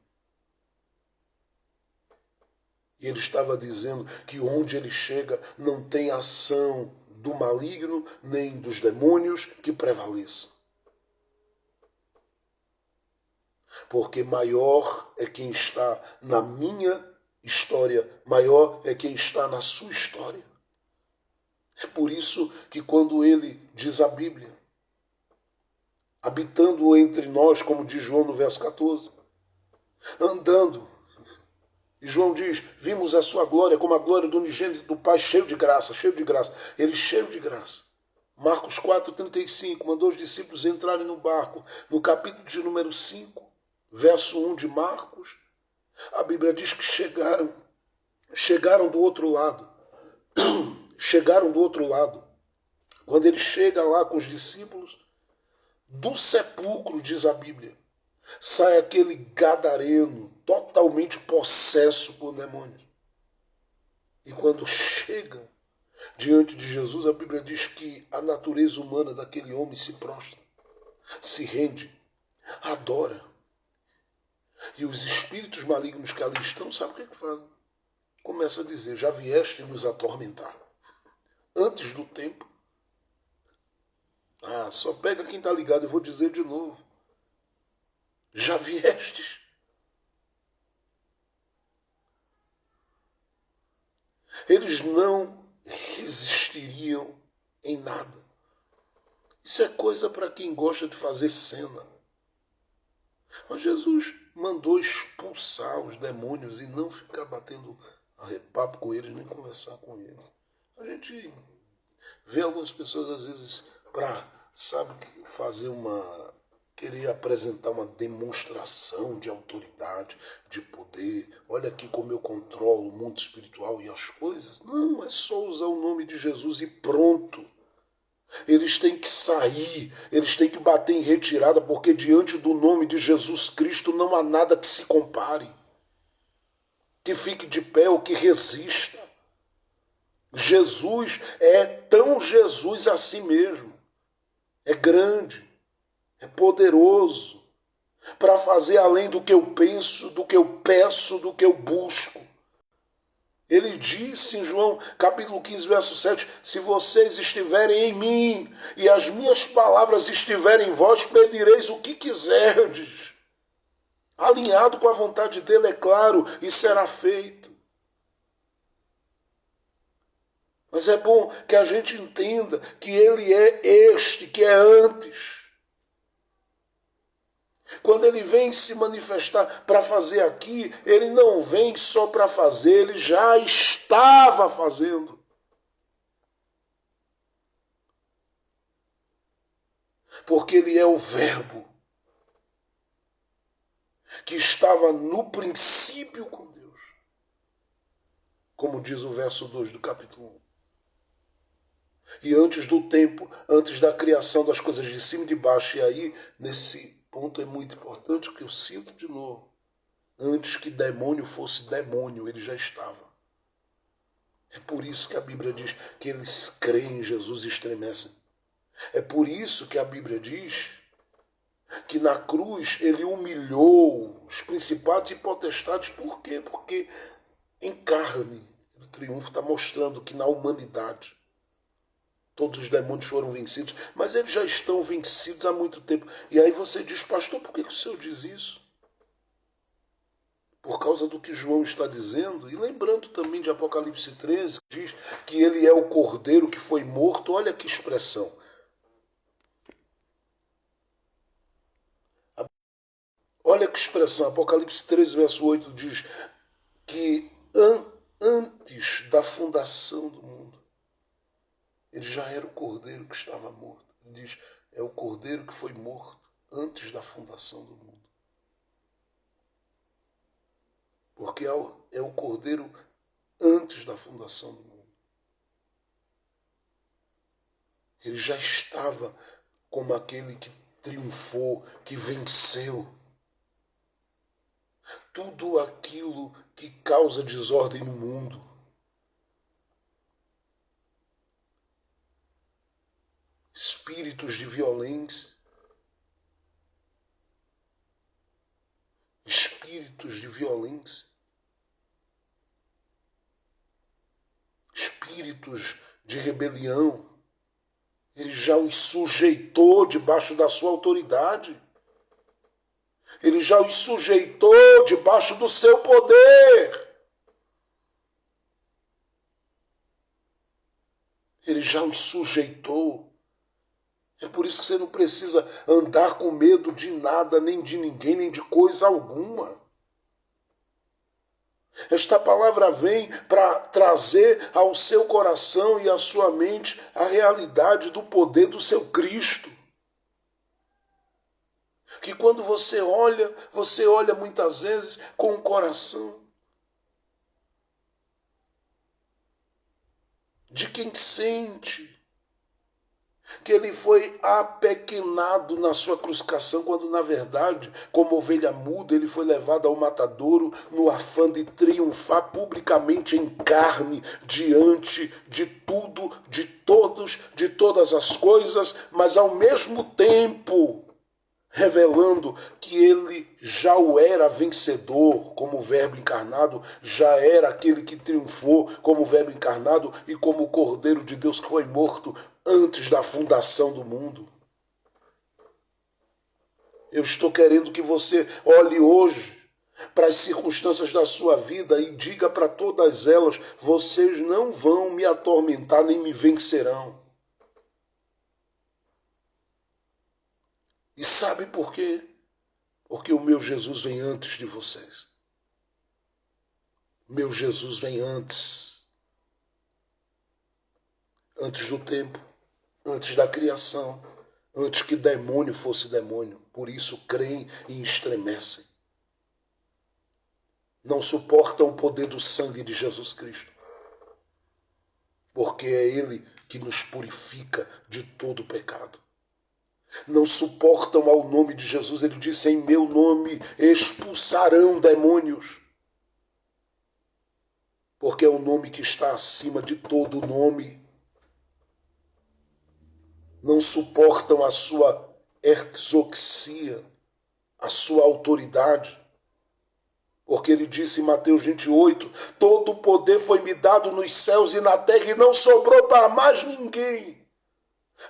E ele estava dizendo que onde ele chega não tem ação do maligno nem dos demônios que prevaleça. Porque maior é quem está na minha história, maior é quem está na sua história. É por isso que quando ele diz a Bíblia, habitando entre nós, como diz João no verso 14, andando, e João diz, vimos a sua glória como a glória do unigênito do Pai, cheio de graça, ele cheio de graça. Marcos 4,35, mandou os discípulos entrarem no barco. No capítulo de número 5, verso 1 de Marcos, a Bíblia diz que chegaram do outro lado. Chegaram do outro lado. Quando ele chega lá com os discípulos, do sepulcro, diz a Bíblia, sai aquele gadareno totalmente possesso por demônios. E quando chegam diante de Jesus, a Bíblia diz que a natureza humana daquele homem se prostra, se rende, adora. E os espíritos malignos que ali estão, sabe o que fazem? Começa a dizer, já vieste nos atormentar. Antes do tempo. Só pega quem está ligado, eu vou dizer de novo. Já viestes. Eles não resistiriam em nada. Isso é coisa para quem gosta de fazer cena. Mas Jesus mandou expulsar os demônios e não ficar batendo papo com eles, nem conversar com eles. A gente vê algumas pessoas, às vezes, para, querer apresentar uma demonstração de autoridade, de poder. Olha aqui como eu controlo o mundo espiritual e as coisas. Não, é só usar o nome de Jesus e pronto. Eles têm que sair, eles têm que bater em retirada, porque diante do nome de Jesus Cristo não há nada que se compare, que fique de pé ou que resista. Jesus é tão Jesus a si mesmo. É grande, é poderoso, para fazer além do que eu penso, do que eu peço, do que eu busco. Ele disse em João capítulo 15, verso 7, se vocês estiverem em mim e as minhas palavras estiverem em vós, pedireis o que quiserdes. Alinhado com a vontade dele, é claro, e será feito. Mas é bom que a gente entenda que ele é este, que é antes. Quando ele vem se manifestar para fazer aqui, ele não vem só para fazer, ele já estava fazendo. Porque ele é o Verbo que estava no princípio com Deus. Como diz o verso 2 do capítulo 1. E antes do tempo, antes da criação das coisas de cima e de baixo, e aí, nesse ponto é muito importante, porque eu sinto de novo, antes que demônio fosse demônio, ele já estava. É por isso que a Bíblia diz que eles creem em Jesus e estremecem. É por isso que a Bíblia diz que na cruz ele humilhou os principados e potestades. Por quê? Porque em carne o triunfo está mostrando que na humanidade todos os demônios foram vencidos, mas eles já estão vencidos há muito tempo. E aí você diz, pastor, por que o senhor diz isso? Por causa do que João está dizendo, e lembrando também de Apocalipse 13, que diz que ele é o cordeiro que foi morto. Olha que expressão. Olha que expressão. Apocalipse 13, verso 8 diz que antes da fundação do mundo, ele já era o cordeiro que estava morto. Ele diz, é o cordeiro que foi morto antes da fundação do mundo. Porque é o cordeiro antes da fundação do mundo. Ele já estava como aquele que triunfou, que venceu. Tudo aquilo que causa desordem no mundo. Espíritos de violência, espíritos de rebelião, ele já os sujeitou debaixo da sua autoridade, ele já os sujeitou debaixo do seu poder, ele já os sujeitou. É por isso que você não precisa andar com medo de nada, nem de ninguém, nem de coisa alguma. Esta palavra vem para trazer ao seu coração e à sua mente a realidade do poder do seu Cristo. Que quando você olha muitas vezes com o coração de quem sente que ele foi apequenado na sua crucificação, quando na verdade, como ovelha muda, ele foi levado ao matadouro no afã de triunfar publicamente em carne, diante de tudo, de todos, de todas as coisas, mas ao mesmo tempo revelando que ele já o era vencedor como verbo encarnado, já era aquele que triunfou como verbo encarnado e como o Cordeiro de Deus que foi morto antes da fundação do mundo. Eu estou querendo que você olhe hoje para as circunstâncias da sua vida e diga para todas elas: vocês não vão me atormentar nem me vencerão. E sabe por quê? Porque o meu Jesus vem antes de vocês. Meu Jesus vem antes. Antes do tempo, antes da criação, antes que demônio fosse demônio. Por isso creem e estremecem. Não suportam o poder do sangue de Jesus Cristo. Porque é Ele que nos purifica de todo pecado. Não suportam ao nome de Jesus. Ele disse: em meu nome expulsarão demônios. Porque é o nome que está acima de todo nome. Não suportam a sua exoxia, a sua autoridade. Porque ele disse em Mateus 28, todo o poder foi me dado nos céus e na terra e não sobrou para mais ninguém,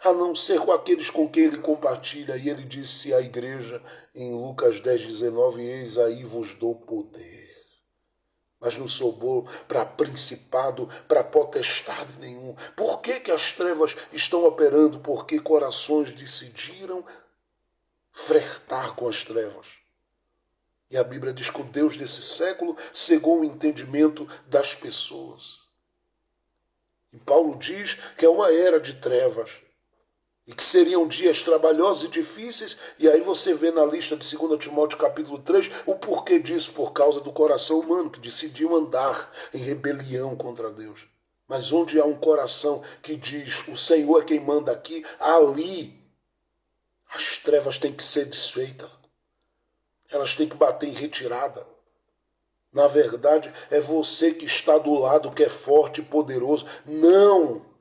a não ser com aqueles com quem ele compartilha. E ele disse à igreja em Lucas 10:19, eis aí vos dou poder. Mas não sobrou para principado, para potestade nenhum. Por que as trevas estão operando? Porque corações decidiram flertar com as trevas. E a Bíblia diz que o Deus desse século cegou o entendimento das pessoas. E Paulo diz que é uma era de trevas. E que seriam dias trabalhosos e difíceis, e aí você vê na lista de 2 Timóteo capítulo 3 o porquê disso, por causa do coração humano, que decidiu andar em rebelião contra Deus. Mas onde há um coração que diz, o Senhor é quem manda aqui, ali as trevas têm que ser desfeitas, elas têm que bater em retirada. Na verdade, é você que está do lado, que é forte e poderoso. Não!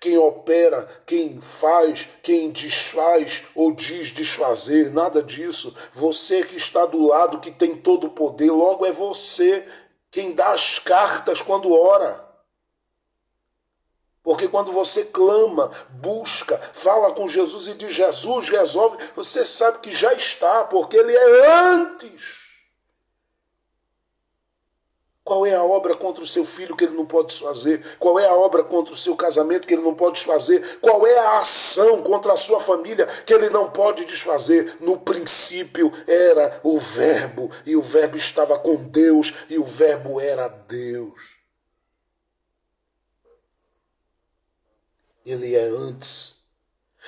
Quem opera, quem faz, quem desfaz ou diz desfazer, nada disso. Você que está do lado, que tem todo o poder, logo é você quem dá as cartas quando ora. Porque quando você clama, busca, fala com Jesus e diz, Jesus resolve, você sabe que já está, porque Ele é antes. Qual é a obra contra o seu filho que ele não pode desfazer? Qual é a obra contra o seu casamento que ele não pode desfazer? Qual é a ação contra a sua família que ele não pode desfazer? No princípio era o Verbo, e o Verbo estava com Deus, e o Verbo era Deus. Ele é antes.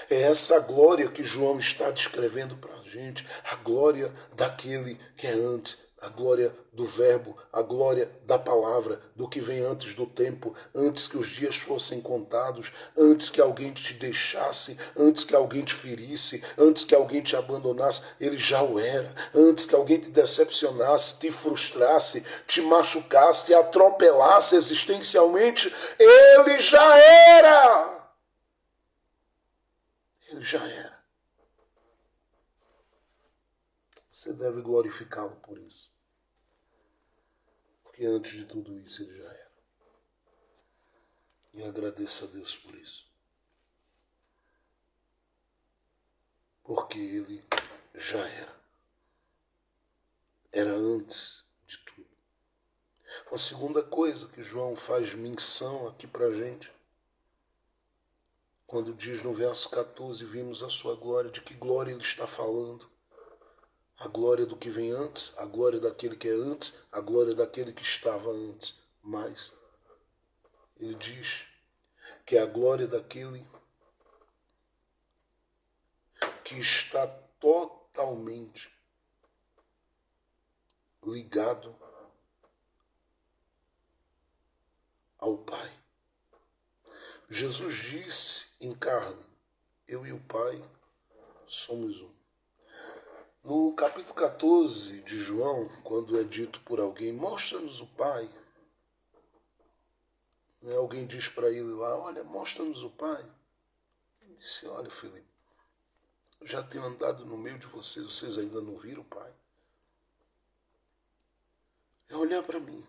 É essa glória que João está descrevendo para a gente, a glória daquele que é antes. A glória do Verbo, a glória da palavra, do que vem antes do tempo, antes que os dias fossem contados, antes que alguém te deixasse, antes que alguém te ferisse, antes que alguém te abandonasse, ele já o era. Antes que alguém te decepcionasse, te frustrasse, te machucasse, te atropelasse existencialmente, ele já era. Ele já era. Você deve glorificá-lo por isso. Porque antes de tudo isso ele já era. E agradeça a Deus por isso. Porque ele já era. Era antes de tudo. Uma segunda coisa que João faz menção aqui pra gente quando diz no verso 14, vimos a sua glória, de que glória ele está falando? A glória do que vem antes, a glória daquele que é antes, a glória daquele que estava antes. Mas ele diz que é a glória daquele que está totalmente ligado ao Pai. Jesus disse em carne, eu e o Pai somos um. No capítulo 14 de João, quando é dito por alguém, mostra-nos o Pai. Alguém diz para ele lá, olha, mostra-nos o Pai. Ele disse, olha, Felipe, eu já tenho andado no meio de vocês, vocês ainda não viram o Pai. É olhar para mim.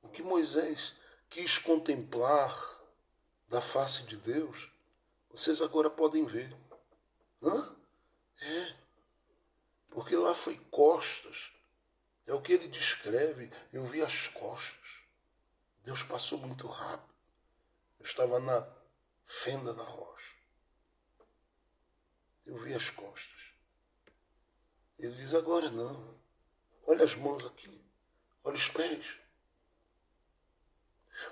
O que Moisés quis contemplar da face de Deus, vocês agora podem ver. Hã? É. Porque lá foi costas. É o que ele descreve. Eu vi as costas. Deus passou muito rápido. Eu estava na fenda da rocha. Eu vi as costas. Ele diz, agora não. Olha as mãos aqui. Olha os pés.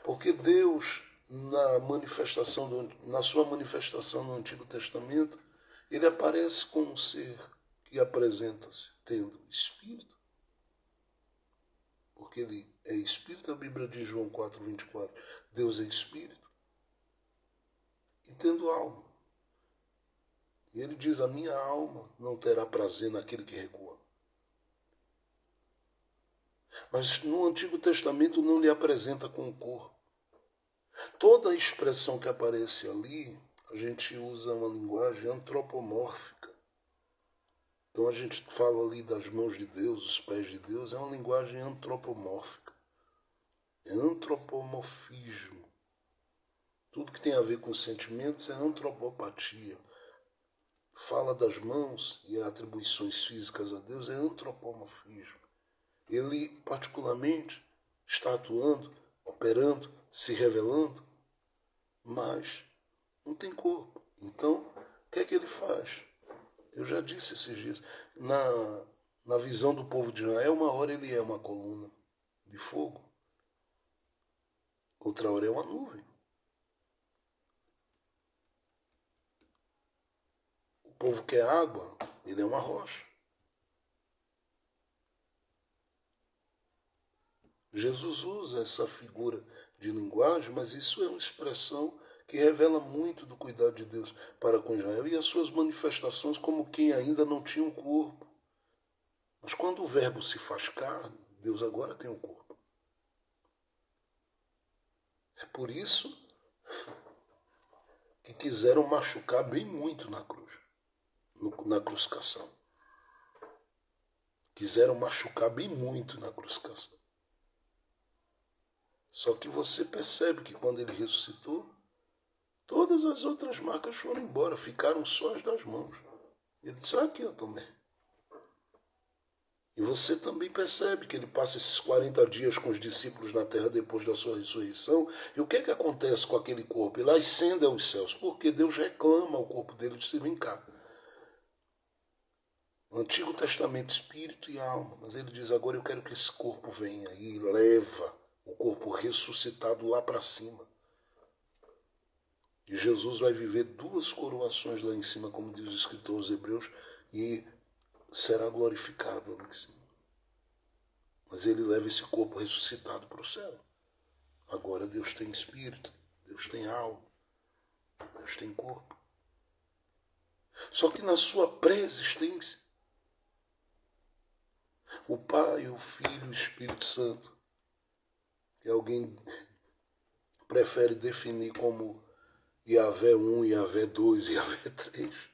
Porque Deus, na sua manifestação no Antigo Testamento, ele aparece como um ser que apresenta-se tendo espírito. Porque ele é espírito, a Bíblia diz João 4:24, Deus é espírito. E tendo alma. E ele diz, a minha alma não terá prazer naquele que recua. Mas no Antigo Testamento não lhe apresenta com o corpo. Toda a expressão que aparece ali, a gente usa uma linguagem antropomórfica. Então a gente fala ali das mãos de Deus, os pés de Deus, é uma linguagem antropomórfica. É antropomorfismo. Tudo que tem a ver com sentimentos é antropopatia. Fala das mãos e atribuições físicas a Deus é antropomorfismo. Ele, particularmente, está atuando, operando, se revelando, mas não tem corpo. Então, o que é que ele faz? Eu já disse esses dias, na visão do povo de Israel, uma hora ele é uma coluna de fogo, outra hora é uma nuvem. O povo quer água, ele é uma rocha. Jesus usa essa figura de linguagem, mas isso é uma expressão que revela muito do cuidado de Deus para com Israel e as suas manifestações como quem ainda não tinha um corpo. Mas quando o verbo se faz carne, Deus agora tem um corpo. É por isso que quiseram machucar bem muito na cruz, na crucificação. Quiseram machucar bem muito na crucificação. Só que você percebe que quando ele ressuscitou, todas as outras marcas foram embora, ficaram só as das mãos. Ele disse, aqui eu tomei. E você também percebe que ele passa esses 40 dias com os discípulos na terra depois da sua ressurreição. E o que é que acontece com aquele corpo? Ele ascende aos céus, porque Deus reclama ao corpo dele de se vem cá. No Antigo Testamento, espírito e alma. Mas ele diz, agora eu quero que esse corpo venha e leva o corpo ressuscitado lá para cima. E Jesus vai viver 2 coroações lá em cima, como diz o escritor aos Hebreus, e será glorificado lá em cima. Mas ele leva esse corpo ressuscitado para o céu. Agora Deus tem espírito, Deus tem alma, Deus tem corpo. Só que na sua pré-existência, o Pai, o Filho e o Espírito Santo, que alguém prefere definir como Yahvé 1, Yahvé 2, Yahvé 3,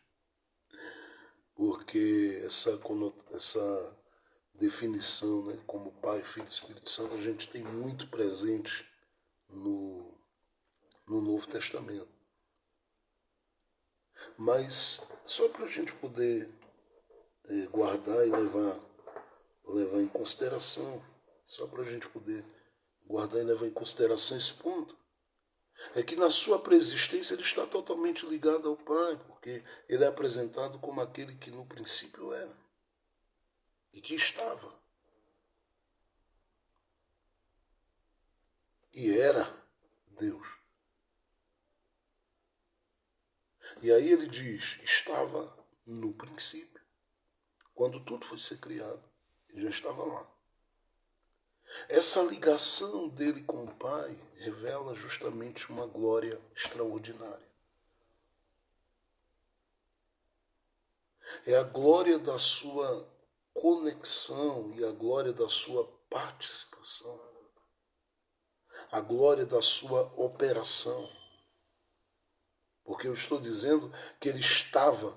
porque essa definição, né, como Pai, Filho e Espírito Santo, a gente tem muito presente no Novo Testamento. Mas só para a gente poder guardar e levar em consideração, só para a gente poder guardar e levar em consideração esse ponto. É que na sua preexistência ele está totalmente ligado ao Pai, porque ele é apresentado como aquele que no princípio era e que estava e era Deus. E aí ele diz, estava no princípio. Quando tudo foi ser criado, ele já estava lá. Essa ligação dele com o Pai revela justamente uma glória extraordinária. É a glória da sua conexão e a glória da sua participação. A glória da sua operação. Porque eu estou dizendo que ele estava.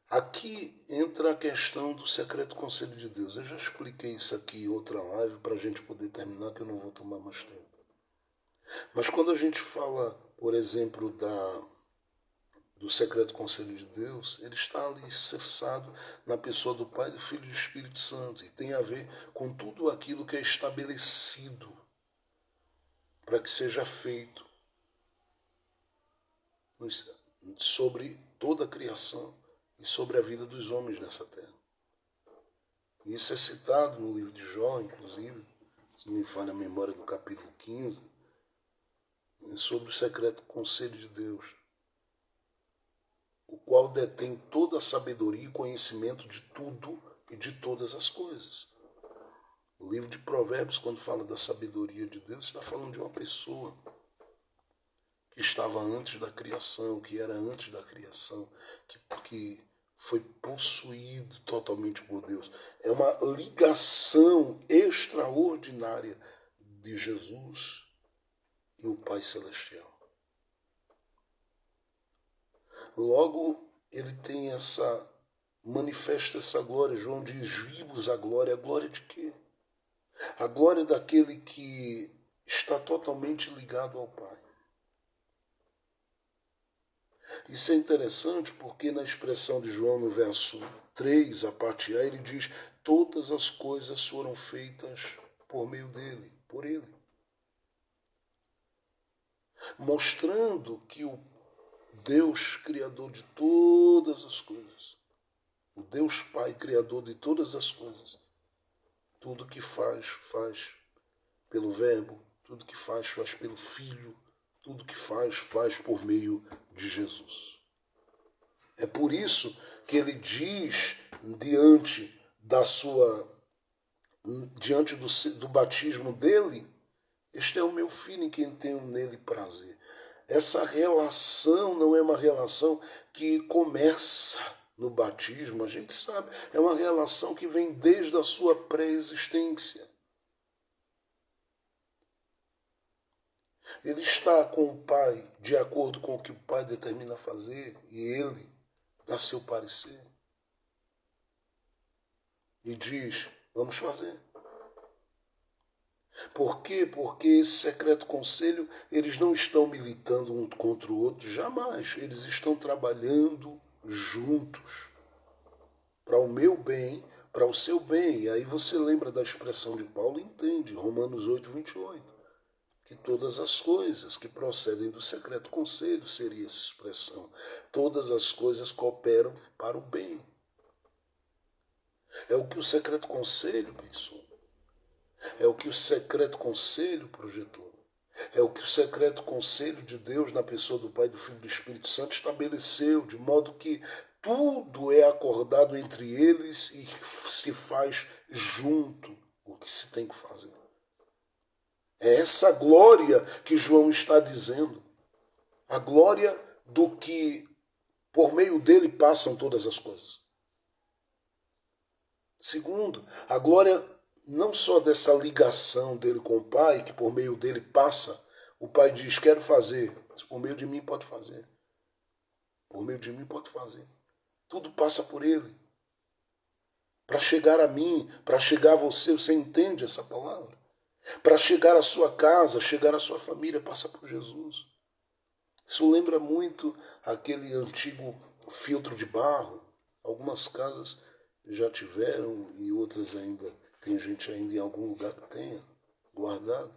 Aqui entra a questão do secreto conselho de Deus. Eu já expliquei isso aqui em outra live para a gente poder terminar, que eu não vou tomar mais tempo. Mas quando a gente fala, por exemplo, do secreto conselho de Deus, ele está ali cessado na pessoa do Pai, do Filho e do Espírito Santo. E tem a ver com tudo aquilo que é estabelecido para que seja feito sobre toda a criação e sobre a vida dos homens nessa terra. Isso é citado no livro de Jó, inclusive, se não me falha a memória, no capítulo 15, sobre o secreto conselho de Deus, o qual detém toda a sabedoria e conhecimento de tudo e de todas as coisas. O livro de Provérbios, quando fala da sabedoria de Deus, está falando de uma pessoa que estava antes da criação, que era antes da criação, que foi possuído totalmente por Deus. É uma ligação extraordinária de Jesus e o Pai Celestial. Logo, ele tem manifesta essa glória. João diz, vimos a glória. A glória de quê? A glória daquele que está totalmente ligado ao Pai. Isso é interessante porque na expressão de João, no verso 3, a parte A, ele diz, todas as coisas foram feitas por meio dele, por ele. Mostrando que o Deus criador de todas as coisas, o Deus Pai criador de todas as coisas, tudo que faz, faz pelo Verbo, tudo que faz pelo Filho, tudo que faz por meio de Jesus. É por isso que ele diz, diante do batismo dele, este é o meu filho em quem tenho nele prazer. Essa relação não é uma relação que começa no batismo, a gente sabe, é uma relação que vem desde a sua pré-existência. Ele está com o Pai de acordo com o que o Pai determina fazer e ele dá seu parecer. E diz, vamos fazer. Por quê? Porque esse secreto conselho, eles não estão militando um contra o outro, jamais. Eles estão trabalhando juntos para o meu bem, para o seu bem. E aí você lembra da expressão de Paulo e entende, Romanos 8, 28, que todas as coisas que procedem do secreto conselho, seria essa expressão, todas as coisas cooperam para o bem. É o que o secreto conselho pensou. É o que o secreto conselho projetou. É o que o secreto conselho de Deus na pessoa do Pai, do Filho e do Espírito Santo estabeleceu, de modo que tudo é acordado entre eles e se faz junto o que se tem que fazer. É essa glória que João está dizendo. A glória do que por meio dele passam todas as coisas. Segundo, a glória não só dessa ligação dele com o Pai, que por meio dele passa, o Pai diz, quero fazer, por meio de mim pode fazer. Por meio de mim pode fazer. Tudo passa por ele. Para chegar a mim, para chegar a você entende essa palavra? Para chegar à sua casa, chegar à sua família, passa por Jesus. Isso lembra muito aquele antigo filtro de barro. Algumas casas já tiveram e outras ainda, tem gente ainda em algum lugar que tenha guardado.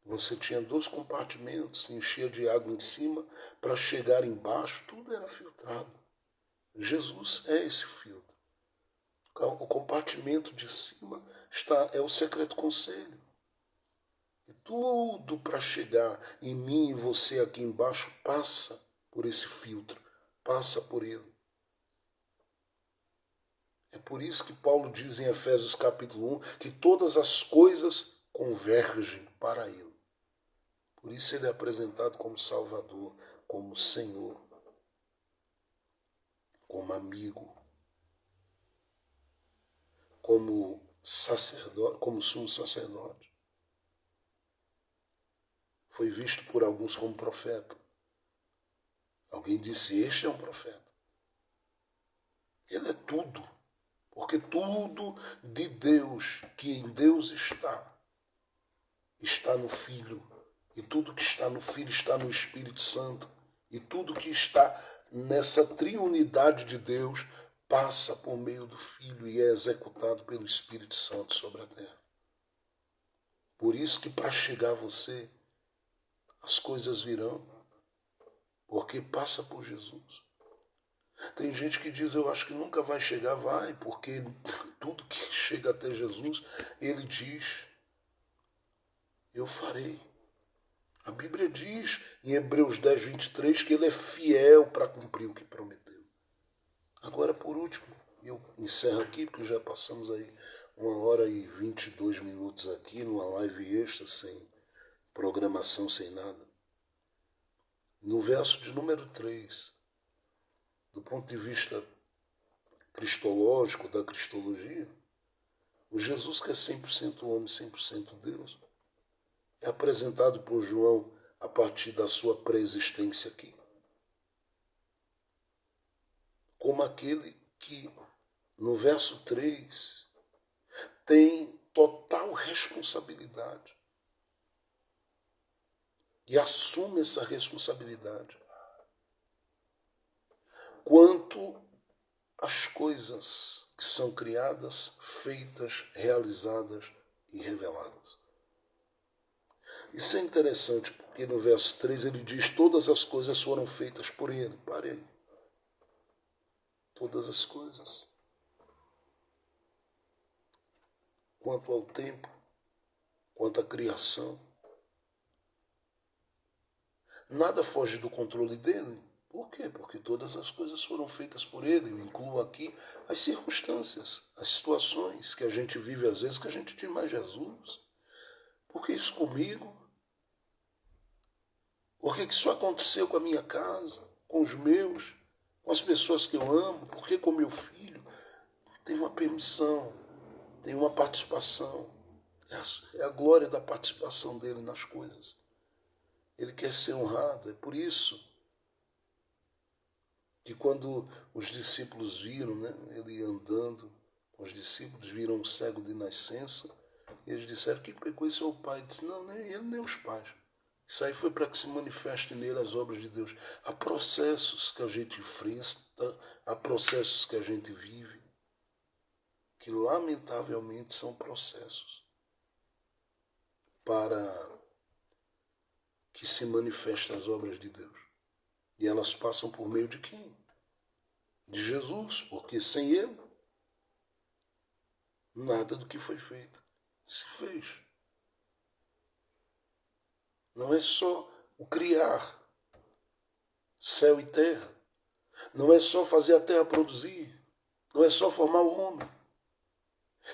Você tinha 2 compartimentos, enchia de água em cima, para chegar embaixo, tudo era filtrado. Jesus é esse filtro. O compartimento de cima é o secreto conselho. E tudo para chegar em mim e você aqui embaixo passa por esse filtro, passa por ele. É por isso que Paulo diz em Efésios capítulo 1 que todas as coisas convergem para ele. Por isso ele é apresentado como Salvador, como Senhor, como amigo, como sacerdote, como sumo sacerdote. Foi visto por alguns como profeta. Alguém disse, este é um profeta. Ele é tudo, porque tudo de Deus, que em Deus está no Filho. E tudo que está no Filho está no Espírito Santo. E tudo que está nessa triunidade de Deus passa por meio do Filho e é executado pelo Espírito Santo sobre a terra. Por isso que para chegar a você, as coisas virão, porque passa por Jesus. Tem gente que diz, eu acho que nunca vai chegar, vai, porque tudo que chega até Jesus, ele diz, eu farei. A Bíblia diz em Hebreus 10, 23 que ele é fiel para cumprir o que prometeu. Agora, por último, eu encerro aqui, porque já passamos aí 1h22 aqui, numa live extra, sem programação, sem nada. No verso de número 3, do ponto de vista cristológico, da cristologia, o Jesus que é 100% homem, 100% Deus, é apresentado por João a partir da sua pré-existência aqui, como aquele que, no verso 3, tem total responsabilidade e assume essa responsabilidade quanto às coisas que são criadas, feitas, realizadas e reveladas. Isso é interessante porque no verso 3 ele diz todas as coisas foram feitas por ele. Parei. Todas as coisas. Quanto ao tempo, quanto à criação. Nada foge do controle dele. Por quê? Porque todas as coisas foram feitas por ele. Eu incluo aqui as circunstâncias, as situações que a gente vive às vezes que a gente diz, mas Jesus, por que isso comigo? Por que isso aconteceu com a minha casa, com os meus, com as pessoas que eu amo? Por que com meu filho? Tem uma permissão, tem uma participação. É a glória da participação dele nas coisas. Ele quer ser honrado. É por isso que quando os discípulos viram, ele andando com os discípulos, viram um cego de nascença, e eles disseram, quem pecou isso é o pai. Ele disse, não, nem ele, nem os pais. Isso aí foi para que se manifeste nele as obras de Deus. Há processos que a gente enfrenta, há processos que a gente vive, que lamentavelmente são processos para que se manifestem as obras de Deus. E elas passam por meio de quem? De Jesus, porque sem ele, nada do que foi feito se fez. Não é só o criar céu e terra. Não é só fazer a terra produzir. Não é só formar o homem.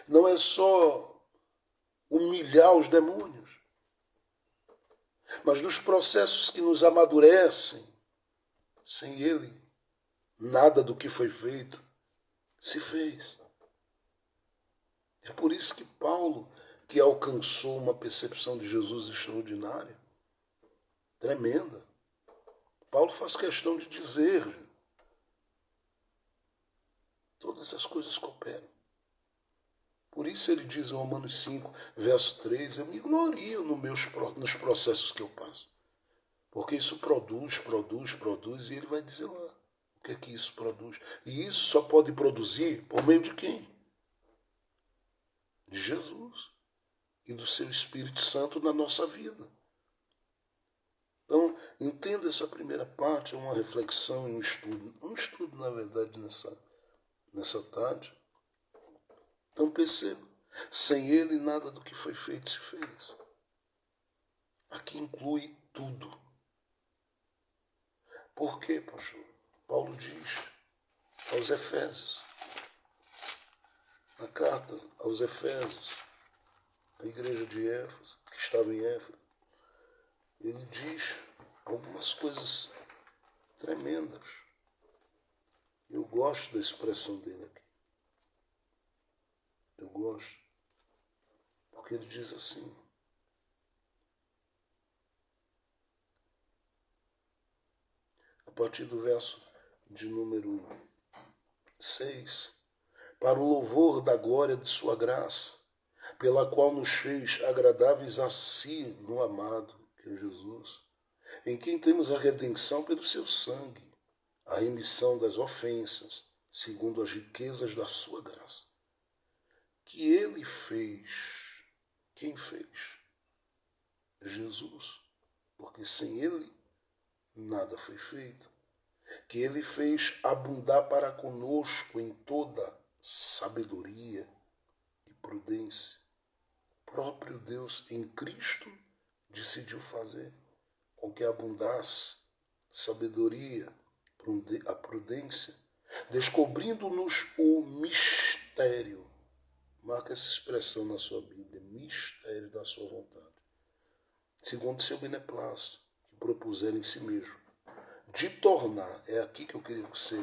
Não é só humilhar os demônios. Mas nos processos que nos amadurecem, sem ele, nada do que foi feito se fez. É por isso que Paulo, que alcançou uma percepção de Jesus extraordinária, tremenda, Paulo faz questão de dizer, todas as coisas cooperam. Por isso ele diz em Romanos 5, verso 3, eu me glorio nos processos que eu passo. Porque isso produz, e ele vai dizer lá o que é que isso produz. E isso só pode produzir por meio de quem? De Jesus e do seu Espírito Santo na nossa vida. Então, entenda essa primeira parte, é uma reflexão e um estudo, na verdade, nessa tarde. Então, perceba, sem ele nada do que foi feito se fez. Aqui inclui tudo. Por quê, pastor? Paulo diz aos Efésios, na carta aos Efésios, a igreja de Éfeso, que estava em Éfeso, ele diz algumas coisas tremendas. Eu gosto da expressão dele aqui. Eu gosto. Porque ele diz assim: a partir do verso de número 6, para o louvor da glória de sua graça, pela qual nos fez agradáveis a si no amado, que é Jesus, em quem temos a redenção pelo seu sangue, a remissão das ofensas, segundo as riquezas da sua graça, que ele fez. Quem fez? Jesus, porque sem ele nada foi feito. Que ele fez abundar para conosco em toda sabedoria e prudência. O próprio Deus em Cristo decidiu fazer com que abundasse sabedoria, a prudência, descobrindo-nos o mistério. Marca essa expressão na sua Bíblia, mistério da sua vontade, segundo seu beneplácito, que propuseram em si mesmo, de tornar, é aqui que eu queria que você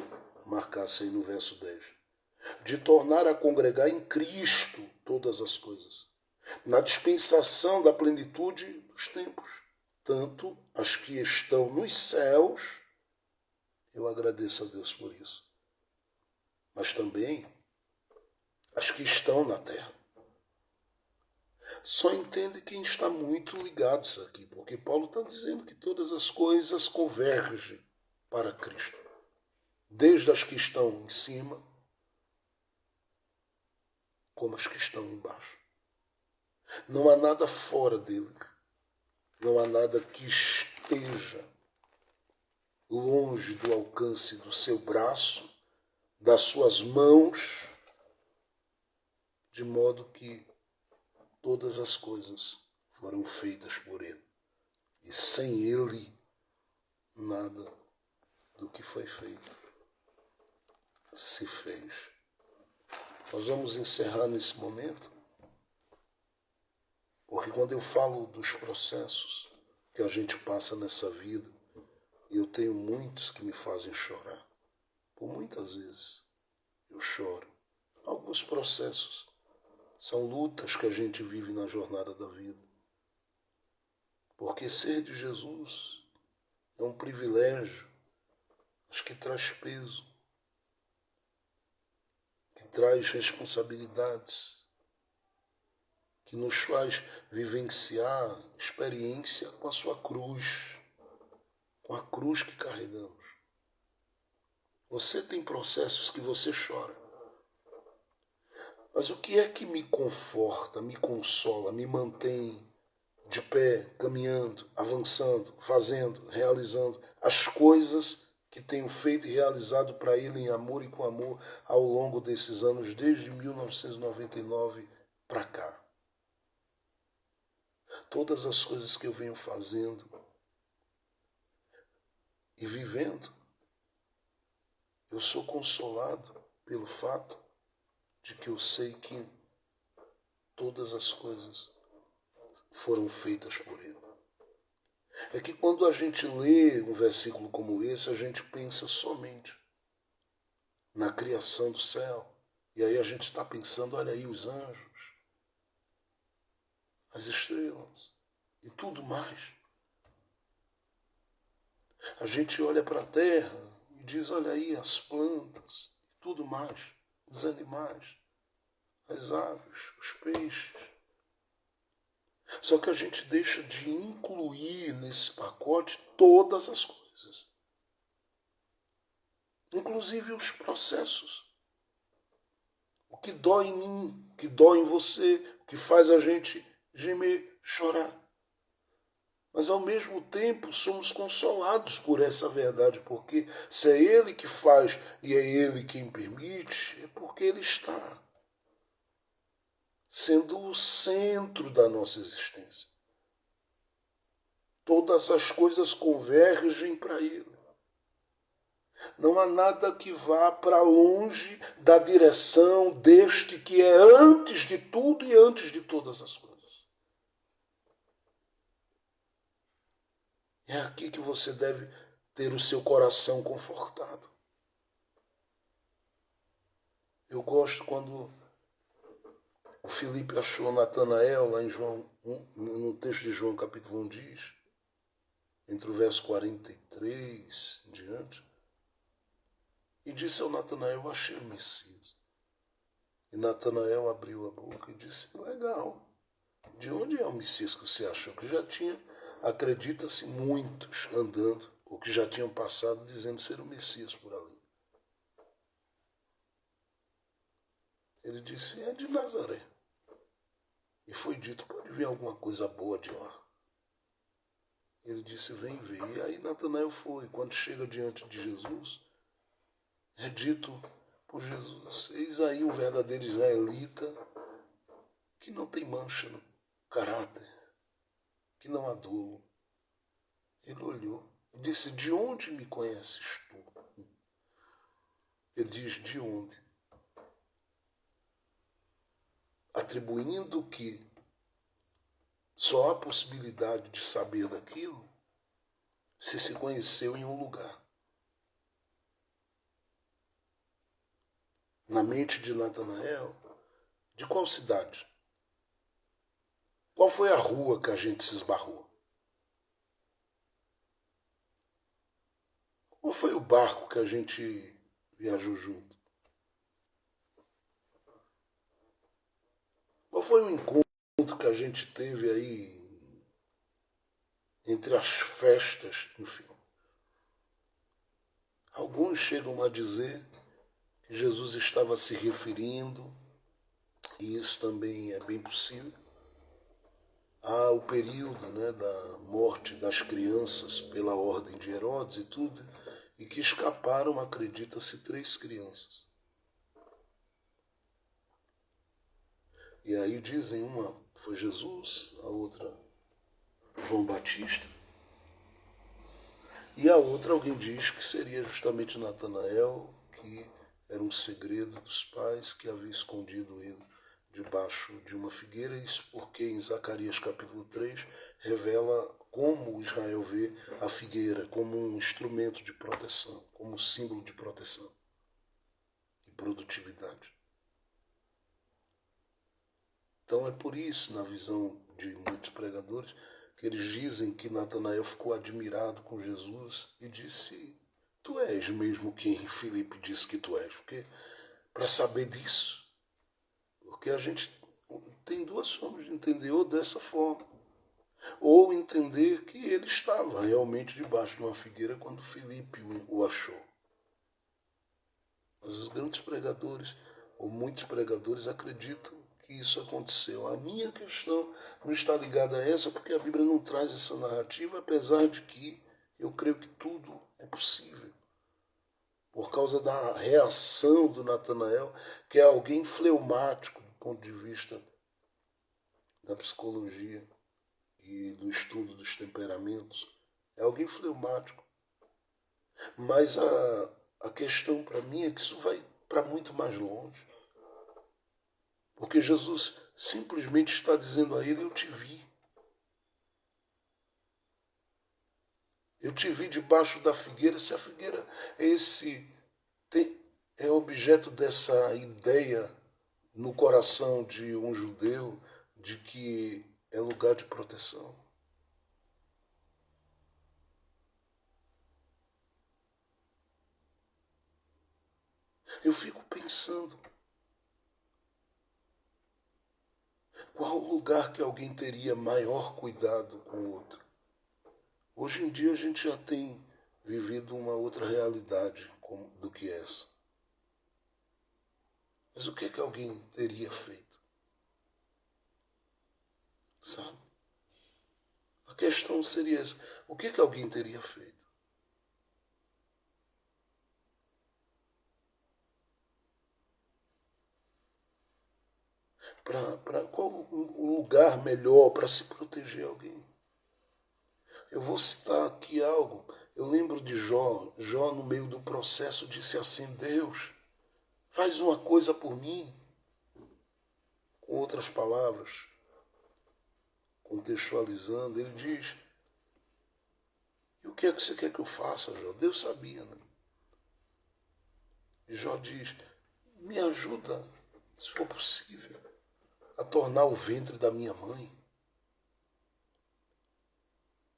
marcasse aí no verso 10, de tornar a congregar em Cristo todas as coisas, na dispensação da plenitude dos tempos, tanto as que estão nos céus, eu agradeço a Deus por isso, mas também as que estão na terra. Só entende quem está muito ligado isso aqui, porque Paulo está dizendo que todas as coisas convergem para Cristo, desde as que estão em cima, como as que estão embaixo. Não há nada fora dele, não há nada que esteja longe do alcance do seu braço, das suas mãos, de modo que todas as coisas foram feitas por ele. E sem ele, nada do que foi feito se fez. Nós vamos encerrar nesse momento, porque quando eu falo dos processos que a gente passa nessa vida, eu tenho muitos que me fazem chorar. Por muitas vezes eu choro. Alguns processos são lutas que a gente vive na jornada da vida. Porque ser de Jesus é um privilégio, mas que traz peso, que traz responsabilidades, que nos faz vivenciar experiência com a sua cruz, com a cruz que carregamos. Você tem processos que você chora. Mas o que é que me conforta, me consola, me mantém de pé, caminhando, avançando, fazendo, realizando as coisas que tenho feito e realizado para Ele em amor e com amor ao longo desses anos, desde 1999 para cá. Todas as coisas que eu venho fazendo e vivendo, eu sou consolado pelo fato de que eu sei que todas as coisas foram feitas por Ele. É que quando a gente lê um versículo como esse, a gente pensa somente na criação do céu. E aí a gente está pensando, olha aí os anjos, as estrelas e tudo mais. A gente olha para a terra e diz, olha aí as plantas e tudo mais, os animais, as aves, os peixes. Só que a gente deixa de incluir nesse pacote todas as coisas. Inclusive os processos. O que dói em mim, o que dói em você, o que faz a gente gemer, chorar. Mas ao mesmo tempo somos consolados por essa verdade, porque se é Ele que faz e é Ele quem permite, é porque Ele está sendo o centro da nossa existência. Todas as coisas convergem para Ele. Não há nada que vá para longe da direção deste que é antes de tudo e antes de todas as coisas. É aqui que você deve ter o seu coração confortado. Eu gosto quando o Filipe achou Natanael, lá em João, no texto de João capítulo 1 diz, entre o verso 43 em diante, e disse ao Natanael, eu achei o Messias. E Natanael abriu a boca e disse, legal, de onde é o Messias que você achou? Que já tinha, acredita-se, muitos andando, ou que já tinham passado dizendo ser o Messias por ali. Ele disse, é de Nazaré. E foi dito, pode vir alguma coisa boa de lá. Ele disse, vem ver. E aí Natanael foi. Quando chega diante de Jesus, é dito por Jesus, eis aí um verdadeiro israelita que não tem mancha no caráter, que não há dolo. Ele olhou e disse, de onde me conheces tu? Ele diz, de onde? Atribuindo que só há possibilidade de saber daquilo se conheceu em um lugar. Na mente de Natanael, de qual cidade? Qual foi a rua que a gente se esbarrou? Qual foi o barco que a gente viajou junto? Qual foi o encontro que a gente teve aí entre as festas, enfim? Alguns chegam a dizer que Jesus estava se referindo, e isso também é bem possível, ao período, da morte das crianças pela ordem de Herodes e tudo, e que escaparam, acredita-se, 3 crianças. E aí dizem, uma foi Jesus, a outra João Batista, e a outra alguém diz que seria justamente Natanael, que era um segredo dos pais que havia escondido ele debaixo de uma figueira, isso porque em Zacarias capítulo 3 revela como Israel vê a figueira como um instrumento de proteção, como símbolo de proteção e produtividade. Então é por isso, na visão de muitos pregadores, que eles dizem que Natanael ficou admirado com Jesus e disse, tu és mesmo quem Filipe disse que tu és, porque para saber disso, porque a gente tem 2 formas de entender, ou dessa forma, ou entender que ele estava realmente debaixo de uma figueira quando Filipe o achou. Mas os grandes pregadores, ou muitos pregadores, acreditam que isso aconteceu. A minha questão não está ligada a essa, porque a Bíblia não traz essa narrativa, apesar de que eu creio que tudo é possível. Por causa da reação do Natanael, que é alguém fleumático do ponto de vista da psicologia e do estudo dos temperamentos. É alguém fleumático. Mas a questão para mim é que isso vai para muito mais longe. Porque Jesus simplesmente está dizendo a ele, eu te vi. Eu te vi debaixo da figueira. Se a figueira é objeto dessa ideia no coração de um judeu de que é lugar de proteção. Eu fico pensando, qual o lugar que alguém teria maior cuidado com o outro? Hoje em dia a gente já tem vivido uma outra realidade do que essa. Mas o que é que alguém teria feito? Sabe? A questão seria essa: o que alguém teria feito? Qual o lugar melhor para se proteger alguém? Eu vou citar aqui algo. Eu lembro de Jó. Jó, no meio do processo, disse assim: Deus, faz uma coisa por mim. Com outras palavras, contextualizando, ele diz: e o que é que você quer que eu faça, Jó? Deus sabia, né? E Jó diz: me ajuda, se for possível, a tornar o ventre da minha mãe.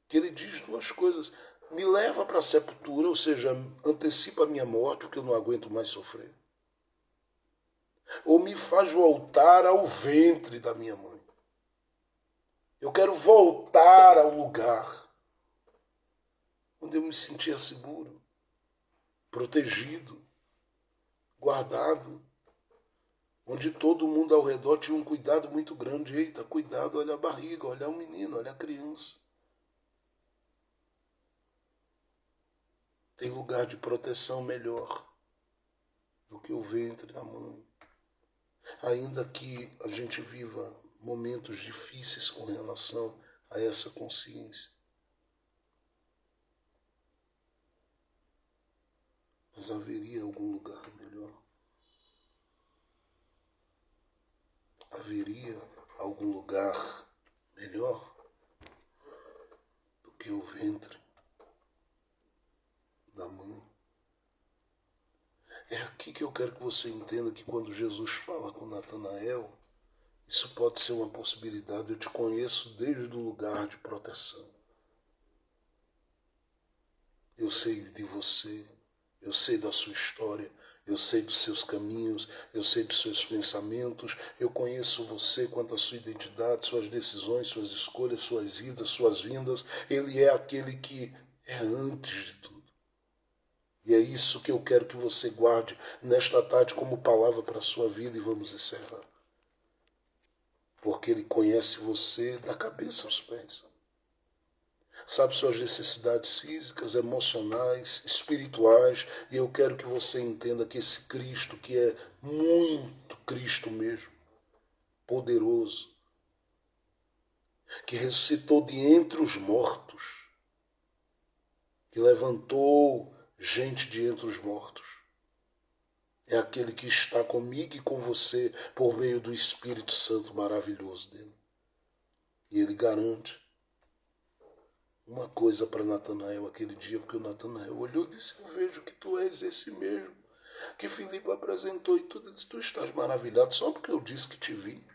Que ele diz duas coisas: me leva para a sepultura, ou seja, antecipa a minha morte, porque eu não aguento mais sofrer. Ou me faz voltar ao ventre da minha mãe. Eu quero voltar ao lugar onde eu me sentia seguro, protegido, guardado, onde todo mundo ao redor tinha um cuidado muito grande. Eita, cuidado, olha a barriga, olha o menino, olha a criança. Tem lugar de proteção melhor do que o ventre da mãe. Ainda que a gente viva momentos difíceis com relação a essa consciência. Mas haveria algum lugar melhor? Haveria algum lugar melhor do que o ventre da mãe? É aqui que eu quero que você entenda que quando Jesus fala com Natanael, isso pode ser uma possibilidade. Eu te conheço desde o lugar de proteção. Eu sei de você, eu sei da sua história, eu sei dos seus caminhos, eu sei dos seus pensamentos, eu conheço você quanto à sua identidade, suas decisões, suas escolhas, suas idas, suas vindas. Ele é aquele que é antes de tudo. E é isso que eu quero que você guarde nesta tarde como palavra para a sua vida, e vamos encerrar. Porque Ele conhece você da cabeça aos pés. Sabe suas necessidades físicas, emocionais, espirituais, e eu quero que você entenda que esse Cristo, que é muito Cristo mesmo, poderoso, que ressuscitou de entre os mortos, que levantou gente de entre os mortos, é aquele que está comigo e com você por meio do Espírito Santo maravilhoso dele. E ele garante uma coisa para Natanael aquele dia, porque o Natanael olhou e disse: eu vejo que tu és esse mesmo que Filipe apresentou, e tudo. Ele disse: tu estás maravilhado só porque eu disse que te vi.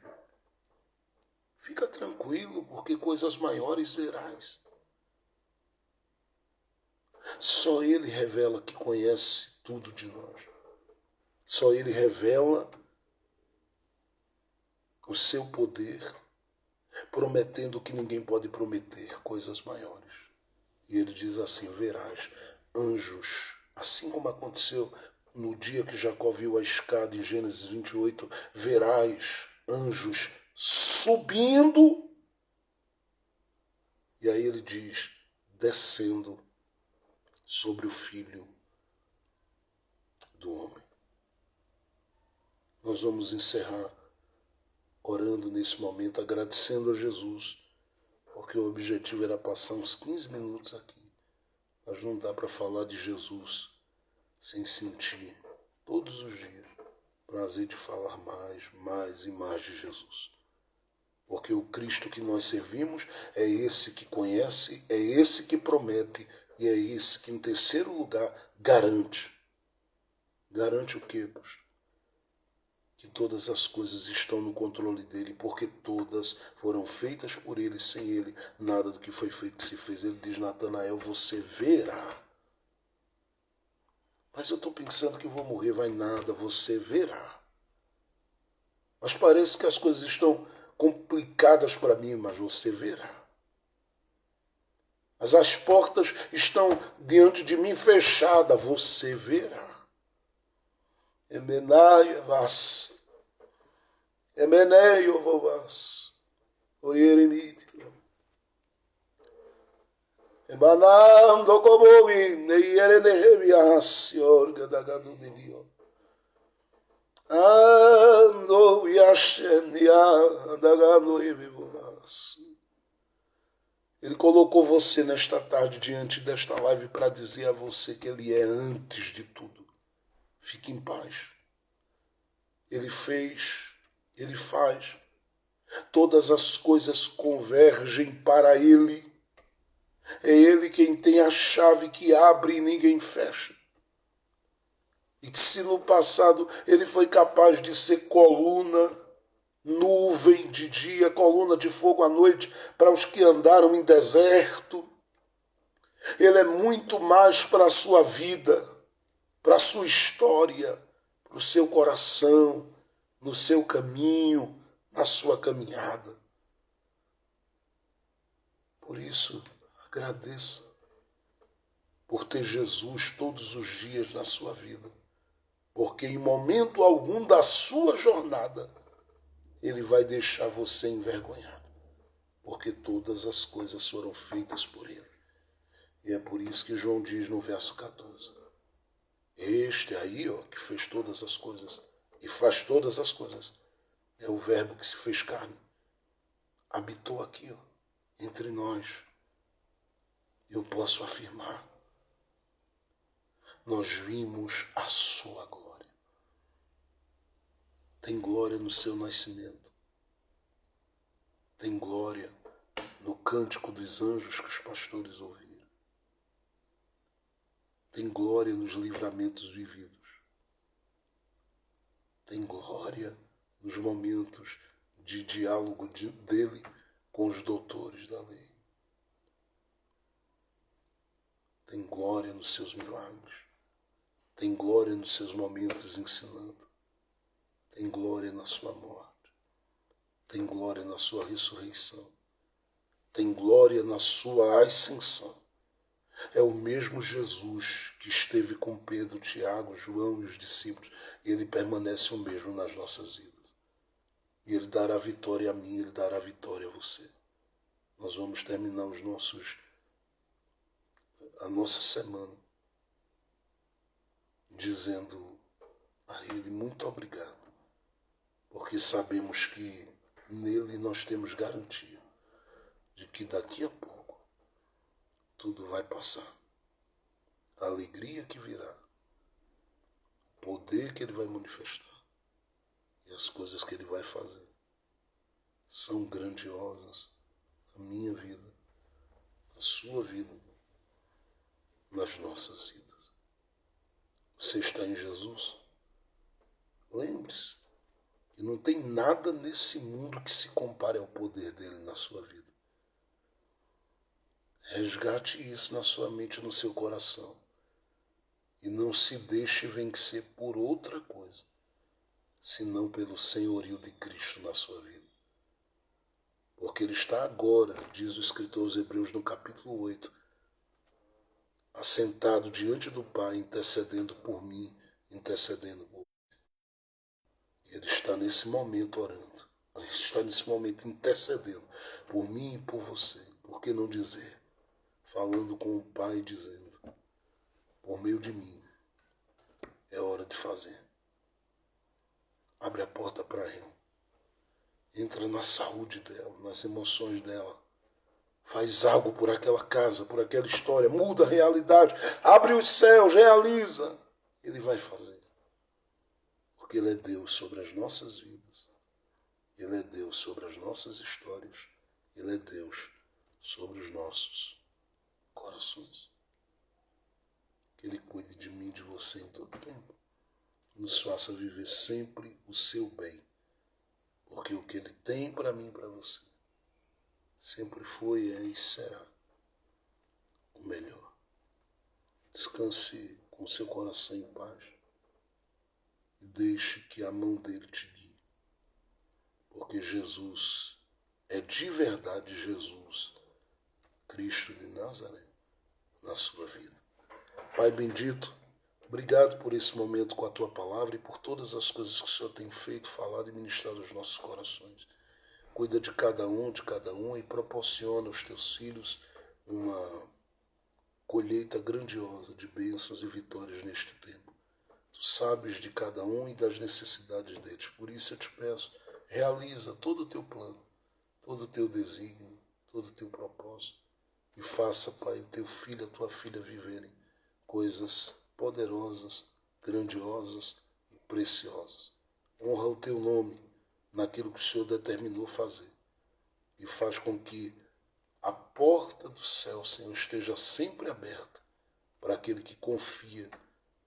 Fica tranquilo, porque coisas maiores verás. Só Ele revela que conhece tudo de nós. Só Ele revela o seu poder, prometendo que ninguém pode prometer, coisas maiores. E Ele diz assim: verás anjos, assim como aconteceu no dia que Jacó viu a escada em Gênesis 28, verás anjos subindo. E aí ele diz: descendo sobre o Filho do Homem. Nós vamos encerrar orando nesse momento, agradecendo a Jesus, porque o objetivo era passar uns 15 minutos aqui. Mas não dá para falar de Jesus sem sentir, todos os dias, prazer de falar mais e mais de Jesus. Porque o Cristo que nós servimos é esse que conhece, é esse que promete, e é esse que, em terceiro lugar, garante. Garante o quê, pastor? Que todas as coisas estão no controle dele, porque todas foram feitas por ele, sem ele nada do que foi feito se fez. Ele diz: Natanael, você verá. Mas eu estou pensando que vou morrer. Vai nada, você verá. Mas parece que as coisas estão complicadas para mim, mas você verá. Mas as portas estão diante de mim fechadas, você verá. Emenai vas. Emeneio vovas. Orieremite. Emanando como neyere nehemia siorga da gadu de Dio. Ando yashenia da gadu evivoras. Ele colocou você nesta tarde diante desta live para dizer a você que Ele é antes de tudo. Fique em paz. Ele fez, Ele faz. Todas as coisas convergem para Ele. É Ele quem tem a chave que abre e ninguém fecha. E que se no passado Ele foi capaz de ser coluna, nuvem de dia, coluna de fogo à noite, para os que andaram em deserto. Ele é muito mais para a sua vida, para a sua história, para o seu coração, no seu caminho, na sua caminhada. Por isso, agradeça por ter Jesus todos os dias na sua vida, porque em momento algum da sua jornada, Ele vai deixar você envergonhado, porque todas as coisas foram feitas por Ele. E é por isso que João diz no verso 14, este aí, que fez todas as coisas e faz todas as coisas, é o verbo que se fez carne, habitou aqui, entre nós. Eu posso afirmar, nós vimos a sua glória. Tem glória no seu nascimento. Tem glória no cântico dos anjos que os pastores ouviram. Tem glória nos livramentos vividos. Tem glória nos momentos de diálogo dele com os doutores da lei. Tem glória nos seus milagres. Tem glória nos seus momentos ensinando. Tem glória na sua morte. Tem glória na sua ressurreição. Tem glória na sua ascensão. É o mesmo Jesus que esteve com Pedro, Tiago, João e os discípulos. E Ele permanece o mesmo nas nossas vidas. E Ele dará vitória a mim, Ele dará vitória a você. Nós vamos terminar a nossa semana dizendo a Ele muito obrigado, porque sabemos que nele nós temos garantia de que daqui a pouco tudo vai passar. A alegria que virá, o poder que Ele vai manifestar e as coisas que Ele vai fazer são grandiosas na minha vida, na sua vida, nas nossas vidas. Você está em Jesus? Lembre-se que não tem nada nesse mundo que se compare ao poder dele na sua vida. Resgate isso na sua mente e no seu coração. E não se deixe vencer por outra coisa, senão pelo senhorio de Cristo na sua vida. Porque Ele está agora, diz o escritor aos Hebreus no capítulo 8, assentado diante do Pai, intercedendo por mim, intercedendo por mim. Ele está nesse momento orando. Ele está nesse momento intercedendo por mim e por você. Por que não dizer? Falando com o Pai, dizendo, por meio de mim, é hora de fazer. Abre a porta para ela. Entra na saúde dela, nas emoções dela. Faz algo por aquela casa, por aquela história. Muda a realidade. Abre os céus, realiza. Ele vai fazer. Porque Ele é Deus sobre as nossas vidas. Ele é Deus sobre as nossas histórias. Ele é Deus sobre os nossos corações. Que Ele cuide de mim e de você em todo tempo. Nos faça viver sempre o seu bem. Porque o que Ele tem para mim e para você sempre foi, é e será o melhor. Descanse com seu coração em paz e deixe que a mão dele te guie. Porque Jesus é de verdade Jesus, Cristo de Nazaré, na sua vida. Pai bendito, obrigado por esse momento com a Tua palavra e por todas as coisas que o Senhor tem feito, falado e ministrado aos nossos corações. Cuida de cada um e proporciona aos Teus filhos uma colheita grandiosa de bênçãos e vitórias neste tempo. Tu sabes de cada um e das necessidades deles. Por isso eu te peço, realiza todo o teu plano, todo o teu desígnio, todo o teu propósito. E faça, Pai, o teu filho, a tua filha viverem coisas poderosas, grandiosas e preciosas. Honra o teu nome naquilo que o Senhor determinou fazer. E faz com que a porta do céu, Senhor, esteja sempre aberta para aquele que confia,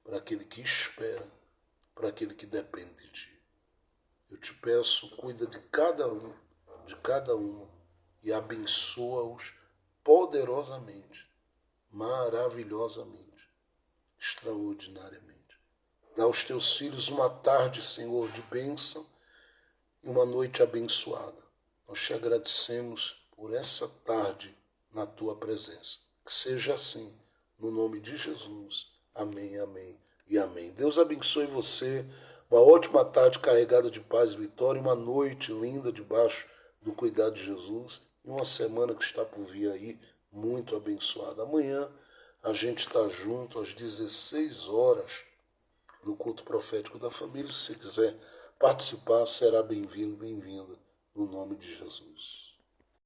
para aquele que espera, para aquele que depende de Ti. Eu te peço, cuida de cada um, de cada uma, e abençoa-os poderosamente, maravilhosamente, extraordinariamente. Dá aos teus filhos uma tarde, Senhor, de bênção e uma noite abençoada. Nós te agradecemos por essa tarde na tua presença. Que seja assim, no nome de Jesus. Amém, amém e amém. Deus abençoe você. Uma ótima tarde carregada de paz e vitória. Uma noite linda debaixo do cuidado de Jesus. E uma semana que está por vir aí muito abençoada. Amanhã a gente está junto às 16 horas no culto profético da família. Se você quiser participar, será bem-vindo, bem-vinda, no nome de Jesus.